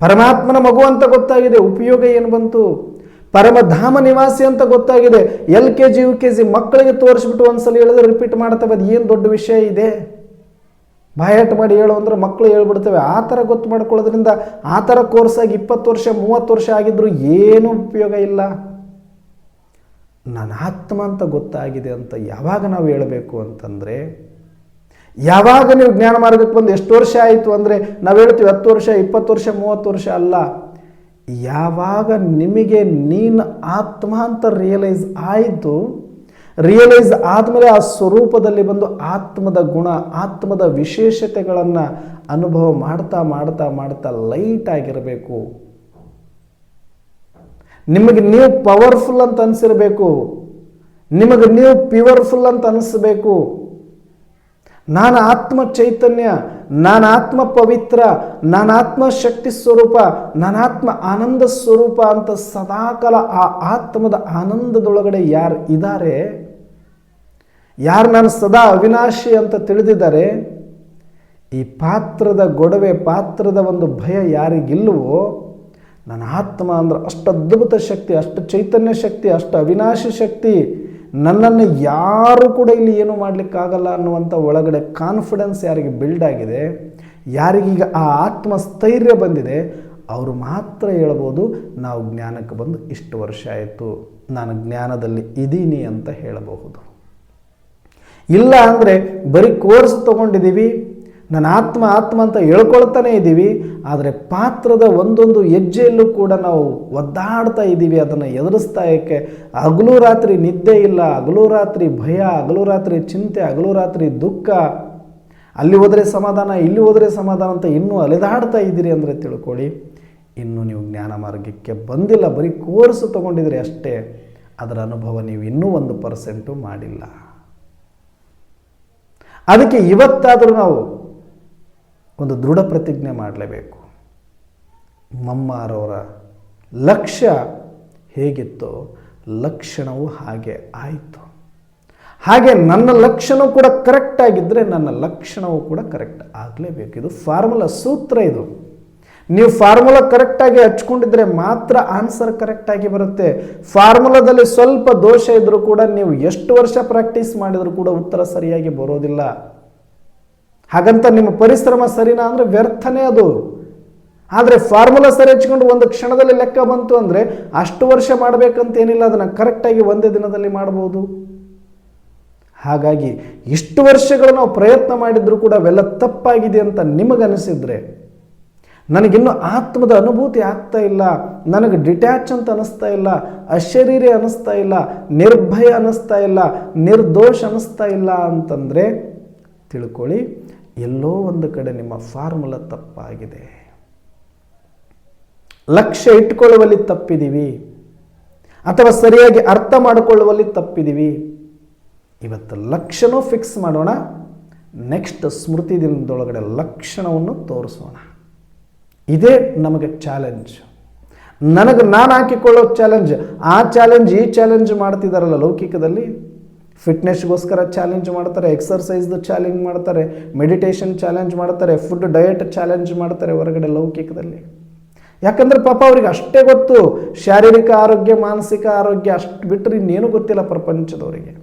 ಪರಮಾತ್ಮನ ಮಗು ಅಂತ ಗೊತ್ತಾಗಿದೆ, ಉಪಯೋಗ ಏನು ಬಂತು? ಪರಮಧಾಮ ನಿವಾಸಿ ಅಂತ ಗೊತ್ತಾಗಿದೆ, LKG UKG ಮಕ್ಕಳಿಗೆ ತೋರಿಸ್ಬಿಟ್ಟು ಒಂದ್ಸಲ ಹೇಳಿದ್ರೆ ರಿಪೀಟ್ ಮಾಡ್ತವೆ. ಅದು ಏನು ದೊಡ್ಡ ವಿಷಯ ಇದೆ? ಬಾಯಾಟ ಮಾಡಿ ಹೇಳು ಅಂದ್ರೆ ಮಕ್ಕಳು ಹೇಳ್ಬಿಡ್ತವೆ. ಆ ಥರ ಗೊತ್ತು ಮಾಡ್ಕೊಳ್ಳೋದ್ರಿಂದ ಆ ಥರ ಕೋರ್ಸಾಗಿ 20 ವರ್ಷ 30 ವರ್ಷ ಆಗಿದ್ರು ಏನೂ ಉಪಯೋಗ ಇಲ್ಲ. ನಾನು ಆತ್ಮ ಅಂತ ಗೊತ್ತಾಗಿದೆ ಅಂತ ಯಾವಾಗ ನಾವು ಹೇಳಬೇಕು ಅಂತಂದರೆ, ಯಾವಾಗ ನೀವು ಜ್ಞಾನ ಮಾರ್ಗಕ್ಕೆ ಬಂದು ಎಷ್ಟು ವರ್ಷ ಆಯಿತು ಅಂದರೆ ನಾವು ಹೇಳ್ತೀವಿ 10 ವರ್ಷ 20 ವರ್ಷ 30 ವರ್ಷ ಅಲ್ಲ. ಯಾವಾಗ ನಿಮಗೆ ನೀನು ಆತ್ಮ ಅಂತ ರಿಯಲೈಸ್ ಆಯಿತು, ರಿಯಲೈಸ್ ಆದಮೇಲೆ ಆ ಸ್ವರೂಪದಲ್ಲಿ ಬಂದು ಆತ್ಮದ ಗುಣ, ಆತ್ಮದ ವಿಶೇಷತೆಗಳನ್ನು ಅನುಭವ ಮಾಡ್ತಾ ಮಾಡ್ತಾ ಮಾಡ್ತಾ ಲೈಟ್ ಆಗಿರಬೇಕು. ನಿಮಗೆ ನೀವು ಪವರ್ಫುಲ್ ಅಂತ ಅನಿಸಿರಬೇಕು, ನಿಮಗೆ ನೀವು ಪ್ಯೂರ್ಫುಲ್ ಅಂತ ಅನಿಸ್ಬೇಕು. ನಾನು ಆತ್ಮ ಚೈತನ್ಯ, ನಾನು ಆತ್ಮ ಪವಿತ್ರ, ನಾನು ಆತ್ಮ ಶಕ್ತಿ ಸ್ವರೂಪ, ನಾನು ಆತ್ಮ ಆನಂದ ಸ್ವರೂಪ ಅಂತ ಸದಾಕಾಲ ಆ ಆತ್ಮದ ಆನಂದದೊಳಗಡೆ ಯಾರು ಇದ್ದಾರೆ, ಯಾರು ನಾನು ಸದಾ ಅವಿನಾಶಿ ಅಂತ ತಿಳಿದಿದ್ದಾರೆ, ಈ ಪಾತ್ರದ ಗೊಡವೆ, ಪಾತ್ರದ ಒಂದು ಭಯ ಯಾರಿಗಿಲ್ಲವೋ, ನನ್ನ ಆತ್ಮ ಅಂದ್ರೆ ಅಷ್ಟು ಅದ್ಭುತ ಶಕ್ತಿ, ಅಷ್ಟು ಚೈತನ್ಯ ಶಕ್ತಿ, ಅಷ್ಟು ಅವಿನಾಶಿ ಶಕ್ತಿ, ನನ್ನನ್ನು ಯಾರು ಕೂಡ ಇಲ್ಲಿ ಏನೂ ಮಾಡಲಿಕ್ಕಾಗಲ್ಲ ಅನ್ನುವಂಥ ಒಳಗಡೆ ಕಾನ್ಫಿಡೆನ್ಸ್ ಯಾರಿಗೆ ಬಿಲ್ಡ್ ಆಗಿದೆ, ಯಾರಿಗೀಗ ಆ ಆತ್ಮಸ್ಥೈರ್ಯ ಬಂದಿದೆ, ಅವರು ಮಾತ್ರ ಹೇಳ್ಬೋದು ನಾವು ಜ್ಞಾನಕ್ಕೆ ಬಂದು ಇಷ್ಟು ವರ್ಷ ಆಯಿತು, ನಾನು ಜ್ಞಾನದಲ್ಲಿ ಇದ್ದೀನಿ ಅಂತ ಹೇಳಬಹುದು. ಇಲ್ಲ ಅಂದರೆ ಬರೀ ಕೋರ್ಸ್ ತೊಗೊಂಡಿದ್ದೀವಿ, ನಾನು ಆತ್ಮ ಆತ್ಮ ಅಂತ ಹೇಳ್ಕೊಳ್ತಾನೆ ಇದ್ದೀವಿ, ಆದರೆ ಪಾತ್ರದ ಒಂದೊಂದು ಹೆಜ್ಜೆಯಲ್ಲೂ ಕೂಡ ನಾವು ಒದ್ದಾಡ್ತಾ ಇದ್ದೀವಿ, ಅದನ್ನು ಎದುರಿಸ್ತಾ ಏಕೆ ಹಗಲು ರಾತ್ರಿ ನಿದ್ದೆ ಇಲ್ಲ, ಹಗಲು ರಾತ್ರಿ ಭಯ, ಹಗಲು ರಾತ್ರಿ ಚಿಂತೆ, ಹಗಲು ರಾತ್ರಿ ದುಃಖ, ಅಲ್ಲಿ ಹೋದರೆ ಸಮಾಧಾನ, ಇಲ್ಲಿ ಹೋದರೆ ಸಮಾಧಾನ ಅಂತ ಇನ್ನೂ ಅಲೆದಾಡ್ತಾ ಇದ್ದೀರಿ ಅಂದರೆ ತಿಳ್ಕೊಳ್ಳಿ, ಇನ್ನೂ ನೀವು ಜ್ಞಾನ ಮಾರ್ಗಕ್ಕೆ ಬಂದಿಲ್ಲ. ಬರೀ ಕೋರ್ಸ್ ತೊಗೊಂಡಿದ್ರಿ ಅಷ್ಟೇ, ಅದರ ಅನುಭವ ನೀವು ಇನ್ನೂ 1% ಮಾಡಿಲ್ಲ. ಅದಕ್ಕೆ ಇವತ್ತಾದರೂ ನಾವು ಒಂದು ದೃಢ ಪ್ರತಿಜ್ಞೆ ಮಾಡಲೇಬೇಕು. ಮಮ್ಮಾರವರ ಲಕ್ಷ್ಯ ಹೇಗಿತ್ತೋ ಲಕ್ಷಣವು ಹಾಗೆ ಆಯಿತು. ಹಾಗೆ ನನ್ನ ಲಕ್ಷಣ ಕೂಡ ಕರೆಕ್ಟ್ ಆಗಿದ್ದರೆ ನನ್ನ ಲಕ್ಷಣವು ಕೂಡ ಕರೆಕ್ಟ್ ಆಗಲೇಬೇಕು. ಇದು ಫಾರ್ಮುಲಾ, ಸೂತ್ರ ಇದು. ನೀವು ಫಾರ್ಮುಲಾ ಕರೆಕ್ಟಾಗಿ ಹಚ್ಕೊಂಡಿದ್ರೆ ಮಾತ್ರ ಆನ್ಸರ್ ಕರೆಕ್ಟಾಗಿ ಬರುತ್ತೆ. ಫಾರ್ಮುಲಾದಲ್ಲಿ ಸ್ವಲ್ಪ ದೋಷ ಇದ್ದರೂ ಕೂಡ ನೀವು ಎಷ್ಟು ವರ್ಷ ಪ್ರಾಕ್ಟೀಸ್ ಮಾಡಿದರೂ ಕೂಡ ಉತ್ತರ ಸರಿಯಾಗಿ ಬರೋದಿಲ್ಲ. ಹಾಗಂತ ನಿಮ್ಮ ಪರಿಶ್ರಮ ಸರಿನಾ ಅಂದರೆ ವ್ಯರ್ಥನೇ ಅದು. ಆದರೆ ಫಾರ್ಮುಲಾ ಸರಿ ಹಚ್ಕೊಂಡು ಒಂದು ಕ್ಷಣದಲ್ಲಿ ಲೆಕ್ಕ ಬಂತು ಅಂದರೆ ಅಷ್ಟು ವರ್ಷ ಮಾಡಬೇಕಂತೇನಿಲ್ಲ, ಅದನ್ನು ಕರೆಕ್ಟಾಗಿ ಒಂದೇ ದಿನದಲ್ಲಿ ಮಾಡ್ಬೋದು. ಹಾಗಾಗಿ ಇಷ್ಟು ವರ್ಷಗಳು ನಾವು ಪ್ರಯತ್ನ ಮಾಡಿದರೂ ಕೂಡ ಅವೆಲ್ಲ ತಪ್ಪಾಗಿದೆ ಅಂತ ನಿಮಗನಿಸಿದ್ರೆ, ನನಗಿನ್ನೂ ಆತ್ಮದ ಅನುಭೂತಿ ಆಗ್ತಾ ಇಲ್ಲ, ನನಗೆ ಡಿಟ್ಯಾಚ್ ಅಂತ ಅನ್ನಿಸ್ತಾ ಇಲ್ಲ, ಅಶರೀರಿ ಅನ್ನಿಸ್ತಾ ಇಲ್ಲ, ನಿರ್ಭಯ ಅನ್ನಿಸ್ತಾ ಇಲ್ಲ, ನಿರ್ದೋಷ ಅನ್ನಿಸ್ತಾ ಇಲ್ಲ ಅಂತಂದರೆ ತಿಳ್ಕೊಳ್ಳಿ, ಎಲ್ಲೋ ಒಂದು ಕಡೆ ನಿಮ್ಮ ಫಾರ್ಮುಲಾ ತಪ್ಪಾಗಿದೆ. ಲಕ್ಷ್ಯ ಇಟ್ಕೊಳ್ಳುವಲ್ಲಿ ತಪ್ಪಿದ್ದೀವಿ, ಅಥವಾ ಸರಿಯಾಗಿ ಅರ್ಥ ಮಾಡಿಕೊಳ್ಳುವಲ್ಲಿ ತಪ್ಪಿದ್ದೀವಿ. ಇವತ್ತು ಲಕ್ಷಣೂ ಫಿಕ್ಸ್ ಮಾಡೋಣ, ನೆಕ್ಸ್ಟ್ ಸ್ಮೃತಿ ದಿನದೊಳಗಡೆ ಲಕ್ಷಣವನ್ನು ತೋರಿಸೋಣ. ಇದೇ ನಮಗೆ ಚಾಲೆಂಜ್, ನನಗೆ ನಾನು ಹಾಕಿಕೊಳ್ಳೋ ಚಾಲೆಂಜ್. ಆ ಚಾಲೆಂಜ್ ಈ ಚಾಲೆಂಜ್ ಮಾಡ್ತಿದ್ದಾರಲ್ಲ ಲೌಕಿಕದಲ್ಲಿ, ಫಿಟ್ನೆಸ್ಗೋಸ್ಕರ ಚಾಲೆಂಜ್ ಮಾಡ್ತಾರೆ, ಎಕ್ಸರ್ಸೈಸ್ದು ಚಾಲೆಂಜ್ ಮಾಡ್ತಾರೆ, ಮೆಡಿಟೇಷನ್ ಚಾಲೆಂಜ್ ಮಾಡ್ತಾರೆ, ಫುಡ್ ಡಯಟ್ ಚಾಲೆಂಜ್ ಮಾಡ್ತಾರೆ ಹೊರಗಡೆ ಲೌಕಿಕದಲ್ಲಿ. ಯಾಕಂದರೆ ಪಾಪ ಅವ್ರಿಗೆ ಅಷ್ಟೇ ಗೊತ್ತು, ಶಾರೀರಿಕ ಆರೋಗ್ಯ ಮಾನಸಿಕ ಆರೋಗ್ಯ ಅಷ್ಟು ಬಿಟ್ಟರೆ ಇನ್ನೇನು ಗೊತ್ತಿಲ್ಲ ಪ್ರಪಂಚದವರಿಗೆ.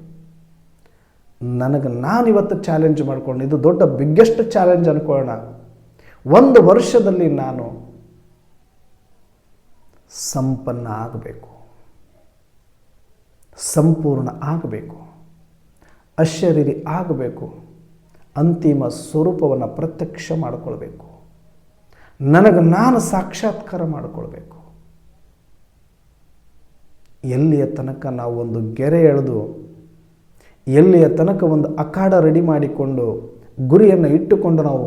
ನಾನು ಇವತ್ತು ಚಾಲೆಂಜ್ ಮಾಡ್ಕೊಂಡು, ಇದು ದೊಡ್ಡ ಬಿಗ್ಗೆಸ್ಟ್ ಚಾಲೆಂಜ್ ಅನ್ಕೊಳ್ಳೋಣ, 1 ವರ್ಷದಲ್ಲಿ ನಾನು ಸಂಪನ್ನ ಆಗಬೇಕು, ಸಂಪೂರ್ಣ ಆಗಬೇಕು, ಅಶರೀರಿ ಆಗಬೇಕು, ಅಂತಿಮ ಸ್ವರೂಪವನ್ನು ಪ್ರತ್ಯಕ್ಷ ಮಾಡಿಕೊಳ್ಬೇಕು, ನಾನು ಸಾಕ್ಷಾತ್ಕಾರ ಮಾಡಿಕೊಳ್ಬೇಕು. ಎಲ್ಲಿಯ ತನಕ ನಾವು ಒಂದು ಗೆರೆ ಎಳೆದು, ಎಲ್ಲಿಯ ತನಕ ಒಂದು ಅಖಾಡ ರೆಡಿ ಮಾಡಿಕೊಂಡು ಗುರಿಯನ್ನು ಇಟ್ಟುಕೊಂಡು ನಾವು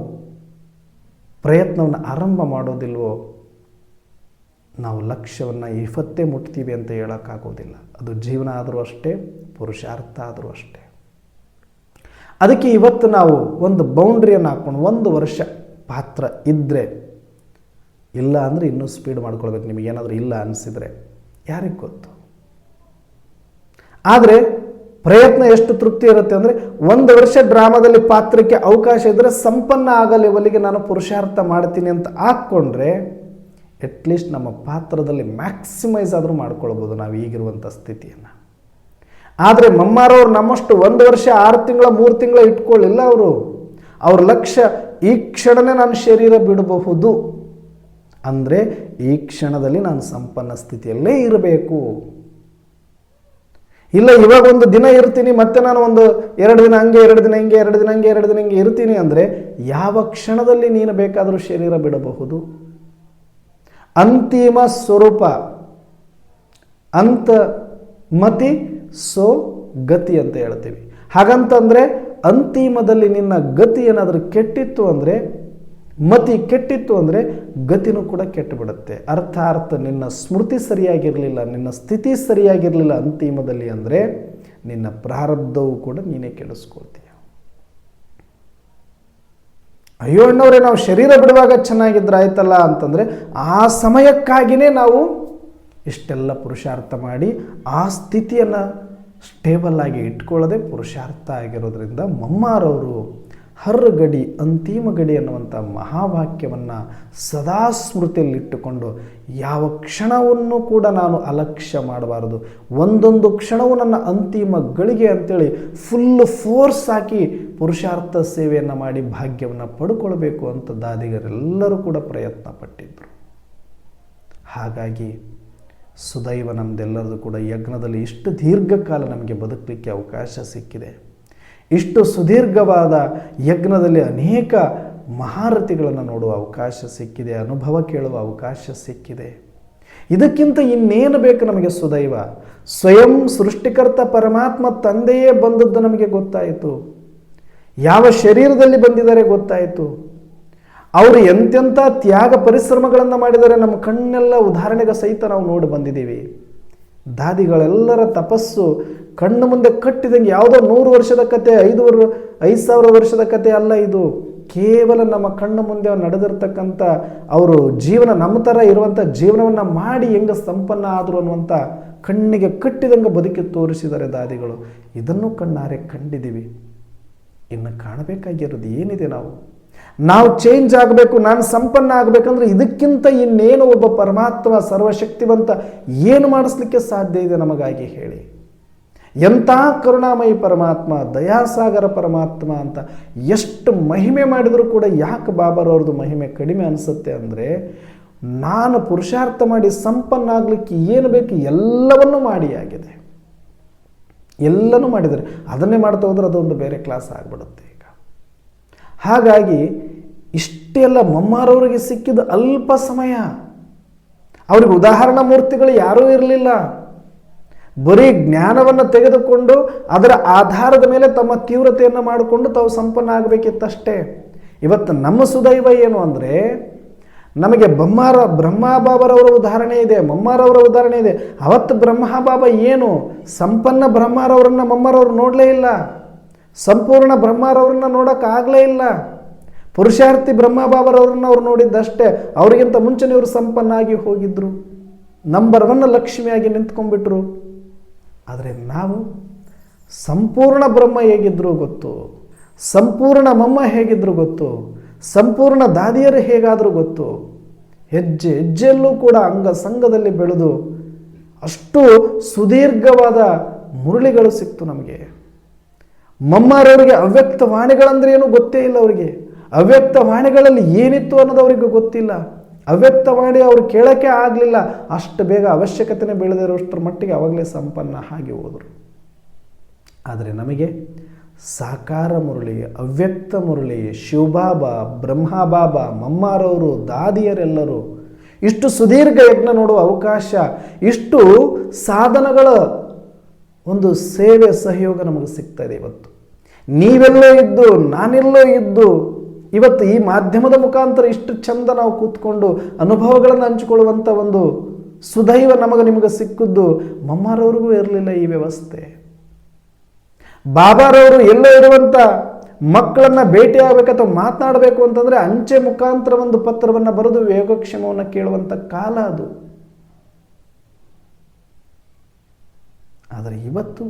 ಪ್ರಯತ್ನವನ್ನು ಆರಂಭ ಮಾಡೋದಿಲ್ವೋ, ನಾವು ಲಕ್ಷ್ಯವನ್ನು ಇವತ್ತೇ ಮುಟ್ತೀವಿ ಅಂತ ಹೇಳೋಕ್ಕಾಗೋದಿಲ್ಲ. ಅದು ಜೀವನ ಆದರೂ ಅಷ್ಟೇ, ಪುರುಷಾರ್ಥ ಆದರೂ ಅಷ್ಟೇ. ಅದಕ್ಕೆ ಇವತ್ತು ನಾವು ಒಂದು ಬೌಂಡ್ರಿಯನ್ನು ಹಾಕ್ಕೊಂಡು 1 ವರ್ಷ ಪಾತ್ರ ಇದ್ದರೆ, ಇಲ್ಲ ಅಂದರೆ ಇನ್ನೂ ಸ್ಪೀಡ್ ಮಾಡ್ಕೊಳ್ಬೇಕು. ನಿಮಗೇನಾದರೂ ಇಲ್ಲ ಅನಿಸಿದರೆ ಯಾರಿಗೆ ಗೊತ್ತು. ಆದರೆ ಪ್ರಯತ್ನ ಎಷ್ಟು ತೃಪ್ತಿ ಇರುತ್ತೆ ಅಂದರೆ, 1 ವರ್ಷ ಡ್ರಾಮಾದಲ್ಲಿ ಪಾತ್ರಕ್ಕೆ ಅವಕಾಶ ಇದ್ದರೆ ಸಂಪನ್ನ ಆಗೋ ಲೆವೆಲ್ಗೆ ನಾನು ಪುರುಷಾರ್ಥ ಮಾಡ್ತೀನಿ ಅಂತ ಹಾಕ್ಕೊಂಡ್ರೆ ಅಟ್ಲೀಸ್ಟ್ ನಮ್ಮ ಪಾತ್ರದಲ್ಲಿ ಮ್ಯಾಕ್ಸಿಮೈಸ್ ಆದರೂ ಮಾಡ್ಕೊಳ್ಬೋದು ನಾವು ಈಗಿರುವಂಥ ಸ್ಥಿತಿಯನ್ನು. ಆದರೆ ಮಮ್ಮಾರವ್ರು ನಮ್ಮಷ್ಟು 1 ವರ್ಷ 6 ತಿಂಗಳ 3 ತಿಂಗಳ ಇಟ್ಕೊಳ್ಳಿಲ್ಲ. ಅವ್ರ ಲಕ್ಷ್ಯ ಈ ಕ್ಷಣನೇ ನಾನು ಶರೀರ ಬಿಡಬಹುದು ಅಂದರೆ ಈ ಕ್ಷಣದಲ್ಲಿ ನಾನು ಸಂಪನ್ನ ಸ್ಥಿತಿಯಲ್ಲೇ ಇರಬೇಕು. ಇಲ್ಲ ಇವಾಗ ಒಂದು ದಿನ ಇರ್ತೀನಿ, ಮತ್ತೆ ನಾನು ಒಂದು 2 ದಿನ ಹಂಗೆ 2 ದಿನ ಹಿಂಗೆ 2 ದಿನ ಹಂಗೆ 2 ದಿನ ಹಿಂಗೆ ಇರ್ತೀನಿ ಅಂದರೆ ಯಾವ ಕ್ಷಣದಲ್ಲಿ ನೀನು ಬೇಕಾದರೂ ಶರೀರ ಬಿಡಬಹುದು. ಅಂತಿಮ ಸ್ವರೂಪ ಅಂತಮತಿ ಸೋ ಗತಿ ಅಂತ ಹೇಳ್ತೀವಿ. ಹಾಗಂತಂದರೆ ಅಂತಿಮದಲ್ಲಿ ನಿನ್ನ ಗತಿ ಏನಾದರೂ ಕೆಟ್ಟಿತ್ತು ಅಂದರೆ, ಮತಿ ಕೆಟ್ಟಿತ್ತು ಅಂದರೆ ಗತಿನೂ ಕೂಡ ಕೆಟ್ಟು ಬಿಡುತ್ತೆ. ಅರ್ಥಾತ್ ನಿನ್ನ ಸ್ಮೃತಿ ಸರಿಯಾಗಿರಲಿಲ್ಲ, ನಿನ್ನ ಸ್ಥಿತಿ ಸರಿಯಾಗಿರಲಿಲ್ಲ ಅಂತಿಮದಲ್ಲಿ ಅಂದರೆ ನಿನ್ನ ಪ್ರಾರಬ್ಧವು ಕೂಡ ನೀನೇ ಕೆಡಿಸ್ಕೊಳ್ತೀಯ. ಅಯ್ಯೋ ಅಣ್ಣವರೇ, ನಾವು ಶರೀರ ಬಿಡುವಾಗ ಚೆನ್ನಾಗಿದ್ರೆ ಆಯ್ತಲ್ಲ ಅಂತಂದರೆ ಆ ಸಮಯಕ್ಕಾಗಿಯೇ ನಾವು ಇಷ್ಟೆಲ್ಲ ಪುರುಷಾರ್ಥ ಮಾಡಿ ಆ ಸ್ಥಿತಿಯನ್ನು ಸ್ಟೇಬಲ್ ಆಗಿ ಇಟ್ಕೊಳ್ಳೋದೇ ಪುರುಷಾರ್ಥ ಆಗಿರೋದ್ರಿಂದ ಮಮ್ಮಾರವರು ಹರ್ಗಡಿ ಅಂತಿಮ ಗಡಿ ಅನ್ನುವಂಥ ಮಹಾವಾಕ್ಯವನ್ನು ಸದಾ ಸ್ಮೃತಿಯಲ್ಲಿಟ್ಟುಕೊಂಡು ಯಾವ ಕ್ಷಣವನ್ನು ಕೂಡ ನಾನು ಅಲಕ್ಷ್ಯ ಮಾಡಬಾರದು. ಒಂದೊಂದು ಕ್ಷಣವೂ ನನ್ನ ಅಂತಿಮ ಗಳಿಗೆ ಅಂತೇಳಿ ಫುಲ್ ಫೋರ್ಸ್ ಹಾಕಿ ಪುರುಷಾರ್ಥ ಸೇವೆಯನ್ನು ಮಾಡಿ ಭಾಗ್ಯವನ್ನು ಪಡ್ಕೊಳ್ಬೇಕು ಅಂತ ದಾದಿಗರೆಲ್ಲರೂ ಕೂಡ ಪ್ರಯತ್ನ ಪಟ್ಟಿದ್ದರು. ಹಾಗಾಗಿ ಸುದೈವ ನಮ್ಮದೆಲ್ಲರದು ಕೂಡ ಯಜ್ಞದಲ್ಲಿ ಇಷ್ಟು ದೀರ್ಘಕಾಲ ನಮಗೆ ಬದುಕಲಿಕ್ಕೆ ಅವಕಾಶ ಸಿಕ್ಕಿದೆ. ಇಷ್ಟು ಸುದೀರ್ಘವಾದ ಯಜ್ಞದಲ್ಲಿ ಅನೇಕ ಮಹಾರಥಿಗಳನ್ನು ನೋಡುವ ಅವಕಾಶ ಸಿಕ್ಕಿದೆ, ಅನುಭವ ಕೇಳುವ ಅವಕಾಶ ಸಿಕ್ಕಿದೆ. ಇದಕ್ಕಿಂತ ಇನ್ನೇನು ಬೇಕು ನಮಗೆ? ಸುದೈವ ಸ್ವಯಂ ಸೃಷ್ಟಿಕರ್ತ ಪರಮಾತ್ಮ ತಂದೆಯೇ ಬಂದದ್ದು ನಮಗೆ ಗೊತ್ತಾಯಿತು. ಯಾವ ಶರೀರದಲ್ಲಿ ಬಂದಿದ್ದಾರೆ ಗೊತ್ತಾಯಿತು. ಅವರು ಎಂತೆಂಥ ತ್ಯಾಗ ಪರಿಶ್ರಮಗಳನ್ನು ಮಾಡಿದರೆ ನಮ್ಮ ಕಣ್ಣೆಲ್ಲ ಉದಾಹರಣೆಗೆ ಸಹಿತ ನಾವು ನೋಡಿ ಬಂದಿದ್ದೀವಿ. ದಾದಿಗಳೆಲ್ಲರ ತಪಸ್ಸು ಕಣ್ಣು ಮುಂದೆ ಕಟ್ಟಿದಂಗೆ ಯಾವುದೋ 100 ವರ್ಷದ ಕತೆ, 5,000 ವರ್ಷದ ಕತೆ ಅಲ್ಲ. ಇದು ಕೇವಲ ನಮ್ಮ ಕಣ್ಣು ಮುಂದೆ ನಡೆದಿರ್ತಕ್ಕಂಥ ಅವರು ಜೀವನ, ನಮ್ಮ ಥರ ಇರುವಂಥ ಜೀವನವನ್ನು ಮಾಡಿ ಹೆಂಗೆ ಸಂಪನ್ನ ಆದರು ಅನ್ನುವಂಥ ಕಣ್ಣಿಗೆ ಕಟ್ಟಿದಂಗೆ ಬದುಕಿ ತೋರಿಸಿದ್ದಾರೆ ದಾದಿಗಳು. ಇದನ್ನು ಕಣ್ಣಾರೆ ಕಂಡಿದ್ದೀವಿ. ಇನ್ನು ಕಾಣಬೇಕಾಗಿರೋದು ಏನಿದೆ? ನಾವು ಚೇಂಜ್ ಆಗಬೇಕು, ನಾನು ಸಂಪನ್ನ ಆಗಬೇಕಂದ್ರೆ ಇದಕ್ಕಿಂತ ಇನ್ನೇನು ಒಬ್ಬ ಪರಮಾತ್ಮ ಸರ್ವಶಕ್ತಿವಂತ ಏನು ಮಾಡಿಸ್ಲಿಕ್ಕೆ ಸಾಧ್ಯ ಇದೆ ನಮಗಾಗಿ ಹೇಳಿ? ಎಂಥ ಕರುಣಾಮಯಿ ಪರಮಾತ್ಮ, ದಯಾಸಾಗರ ಪರಮಾತ್ಮ ಅಂತ ಎಷ್ಟು ಮಹಿಮೆ ಮಾಡಿದರೂ ಕೂಡ ಯಾಕೆ ಬಾಬಾರವ್ರದ್ದು ಮಹಿಮೆ ಕಡಿಮೆ ಅನಿಸುತ್ತೆ ಅಂದರೆ, ನಾನು ಪುರುಷಾರ್ಥ ಮಾಡಿ ಸಂಪನ್ನ ಆಗಲಿಕ್ಕೆ ಏನು ಬೇಕು ಎಲ್ಲವನ್ನೂ ಮಾಡಿ ಆಗಿದೆ. ಎಲ್ಲನೂ ಮಾಡಿದರೆ ಅದನ್ನೇ ಮಾಡ್ತಾ ಹೋದ್ರೆ ಅದೊಂದು ಬೇರೆ ಕ್ಲಾಸ್ ಆಗಿಬಿಡುತ್ತೆ. ಈಗ ಹಾಗಾಗಿ ಇಷ್ಟೆಲ್ಲ ಮಮ್ಮಾರವರಿಗೆ ಸಿಕ್ಕಿದ ಅಲ್ಪ ಸಮಯ. ಅವ್ರಿಗೆ ಉದಾಹರಣಾ ಮೂರ್ತಿಗಳು ಯಾರೂ ಇರಲಿಲ್ಲ. ಬರೀ ಜ್ಞಾನವನ್ನು ತೆಗೆದುಕೊಂಡು ಅದರ ಆಧಾರದ ಮೇಲೆ ತಮ್ಮ ತೀವ್ರತೆಯನ್ನು ಮಾಡಿಕೊಂಡು ತಾವು ಸಂಪನ್ನ ಆಗಬೇಕಿತ್ತಷ್ಟೇ. ಇವತ್ತು ನಮ್ಮ ಸುದೈವ ಏನು ಅಂದರೆ, ನಮಗೆ ಬ್ರಹ್ಮಬಾಬರವರ ಉದಾಹರಣೆ ಇದೆ, ಮಮ್ಮಾರವರ ಉದಾಹರಣೆ ಇದೆ. ಅವತ್ತು ಬ್ರಹ್ಮಬಾಬಾ ಏನು ಸಂಪನ್ನ ಬ್ರಹ್ಮಾರವರನ್ನು ಮಮ್ಮಾರವರು ನೋಡಲೇ ಇಲ್ಲ, ಸಂಪೂರ್ಣ ಬ್ರಹ್ಮಾರವ್ರನ್ನ ನೋಡೋಕ್ಕಾಗಲೇ ಇಲ್ಲ. ಪುರುಷಾರ್ಥಿ ಬ್ರಹ್ಮಬಾಬರವ್ರನ್ನ ಅವ್ರು ನೋಡಿದ್ದಷ್ಟೇ. ಅವರಿಗಿಂತ ಮುಂಚೆನೇ ಇವರು ಸಂಪನ್ನಾಗಿ ಹೋಗಿದ್ರು, ನಂಬರ್ 1 ಲಕ್ಷ್ಮಿಯಾಗಿ ನಿಂತ್ಕೊಂಡ್ಬಿಟ್ರು. ಆದರೆ ನಾವು ಸಂಪೂರ್ಣ ಬ್ರಹ್ಮ ಹೇಗಿದ್ರು ಗೊತ್ತು, ಸಂಪೂರ್ಣ ಮಮ್ಮ ಹೇಗಿದ್ರು ಗೊತ್ತು, ಸಂಪೂರ್ಣ ದಾದಿಯರು ಹೇಗಾದರೂ ಗೊತ್ತು. ಹೆಜ್ಜೆ ಹೆಜ್ಜೆಯಲ್ಲೂ ಕೂಡ ಅಂಗ ಸಂಘದಲ್ಲಿ ಬೆಳೆದು ಅಷ್ಟು ಸುದೀರ್ಘವಾದ ಮುರಳಿಗಳು ಸಿಕ್ತು ನಮಗೆ. ಮಮ್ಮಾರವರಿಗೆ ಅವ್ಯಕ್ತ ವಾಣಿಗಳಂದ್ರೆ ಏನು ಗೊತ್ತೇ ಇಲ್ಲ. ಅವರಿಗೆ ಅವ್ಯಕ್ತ ವಾಣಿಗಳಲ್ಲಿ ಏನಿತ್ತು ಅನ್ನೋದು ಅವರಿಗೆ ಗೊತ್ತಿಲ್ಲ. ಅವ್ಯಕ್ತ ವಾಣಿ ಅವ್ರು ಕೇಳೋಕ್ಕೆ ಆಗಲಿಲ್ಲ. ಅಷ್ಟು ಬೇಗ ಅವಶ್ಯಕತೆನೇ ಬೆಳೆದಿರೋಷ್ಟರ ಮಟ್ಟಿಗೆ ಅವಾಗಲೇ ಸಂಪನ್ನ ಆಗಿ ಹೋದರು. ಆದರೆ ನಮಗೆ ಸಾಕಾರ ಮುರಳಿ, ಅವ್ಯಕ್ತ ಮುರಳಿ, ಶಿವಬಾಬಾ, ಬ್ರಹ್ಮಬಾಬಾ, ಮಮ್ಮಾರವರು, ದಾದಿಯರೆಲ್ಲರೂ ಇಷ್ಟು ಸುದೀರ್ಘ ಯಜ್ಞ ನೋಡುವ ಅವಕಾಶ, ಇಷ್ಟು ಸಾಧನಗಳ ಒಂದು ಸೇವೆ ಸಹಯೋಗ ನಮಗೆ ಸಿಗ್ತಾ ಇದೆ. ಇವತ್ತು ನೀವೆಲ್ಲೋ ಇದ್ದು ನಾನೆಲ್ಲೋ ಇದ್ದು ಇವತ್ತು ಈ ಮಾಧ್ಯಮದ ಮುಖಾಂತರ ಇಷ್ಟು ಚಂದ ನಾವು ಕೂತ್ಕೊಂಡು ಅನುಭವಗಳನ್ನು ಹಂಚಿಕೊಳ್ಳುವಂಥ ಒಂದು ಸುದೈವ ನಿಮಗೆ ಸಿಕ್ಕಿದ್ದು ಮಮ್ಮಾರವ್ರಿಗೂ ಇರಲಿಲ್ಲ ಈ ವ್ಯವಸ್ಥೆ. ಬಾಬಾರವರು ಎಲ್ಲೋ ಇರುವಂಥ ಮಕ್ಕಳನ್ನು ಭೇಟಿಯಾಗಬೇಕು ಅಥವಾ ಮಾತನಾಡಬೇಕು ಅಂತಂದರೆ ಅಂಚೆ ಮುಖಾಂತರ ಒಂದು ಪತ್ರವನ್ನು ಬರೆದು ಯೋಗಕ್ಷೇಮವನ್ನು ಕೇಳುವಂಥ ಕಾಲ ಅದು. ಆದರೆ ಇವತ್ತು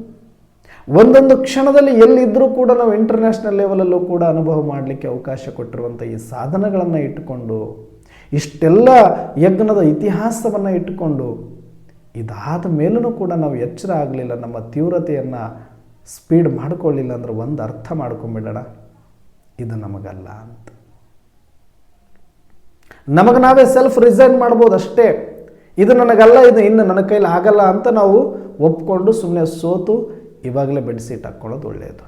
ಒಂದೊಂದು ಕ್ಷಣದಲ್ಲಿ ಎಲ್ಲಿದ್ದರೂ ಕೂಡ ನಾವು ಇಂಟರ್ನ್ಯಾಷನಲ್ ಲೆವೆಲಲ್ಲೂ ಕೂಡ ಅನುಭವ ಮಾಡಲಿಕ್ಕೆ ಅವಕಾಶ ಕೊಟ್ಟಿರುವಂಥ ಈ ಸಾಧನಗಳನ್ನು ಇಟ್ಟುಕೊಂಡು, ಇಷ್ಟೆಲ್ಲ ಯಜ್ಞದ ಇತಿಹಾಸವನ್ನು ಇಟ್ಟುಕೊಂಡು, ಇದಾದ ಮೇಲೂ ಕೂಡ ನಾವು ಎಚ್ಚರ ಆಗಲಿಲ್ಲ, ನಮ್ಮ ತೀವ್ರತೆಯನ್ನು ಸ್ಪೀಡ್ ಮಾಡಿಕೊಳ್ಳಿಲ್ಲ ಅಂದ್ರೆ ಒಂದು ಅರ್ಥ ಮಾಡ್ಕೊಂಬಿಡೋಣ, ಇದು ನಮಗಲ್ಲ ಅಂತ. ನಮಗೆ ನಾವೇ ಸೆಲ್ಫ್ ರಿಸೈನ್ ಮಾಡ್ಬೋದು ಅಷ್ಟೇ. ಇದು ನನಗಲ್ಲ, ಇದು ಇನ್ನು ನನ್ನ ಕೈಲಿ ಆಗಲ್ಲ ಅಂತ ನಾವು ಒಪ್ಕೊಂಡು ಸುಮ್ಮನೆ ಸೋತು ಇವಾಗಲೇ ಬೆಡ್ಶೀಟ್ ಹಾಕ್ಕೊಳ್ಳೋದು ಒಳ್ಳೆಯದು.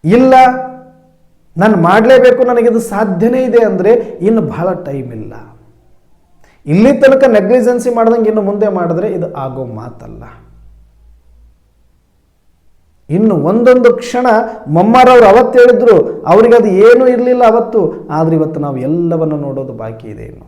ಇಲ್ಲ ನಾನು ಮಾಡಲೇಬೇಕು, ನನಗಿದು ಸಾಧ್ಯನೇ ಇದೆ ಅಂದರೆ ಇನ್ನು ಬಹಳ ಟೈಮ್ ಇಲ್ಲ. ಇಲ್ಲಿ ತನಕ ನೆಗ್ಲಿಜೆನ್ಸಿ ಮಾಡ್ದಂಗೆ ಇನ್ನು ಮುಂದೆ ಮಾಡಿದ್ರೆ ಇದು ಆಗೋ ಮಾತಲ್ಲ. ಇನ್ನು ಒಂದೊಂದು ಕ್ಷಣ ಮಮ್ಮಾರವ್ರು ಅವತ್ತು ಹೇಳಿದ್ರು, ಅವ್ರಿಗೆ ಅದು ಏನೂ ಇರಲಿಲ್ಲ ಅವತ್ತು. ಆದರೆ ಇವತ್ತು ನಾವು ಎಲ್ಲವನ್ನು ನೋಡೋದು ಬಾಕಿ ಇದೆ. ಇನ್ನು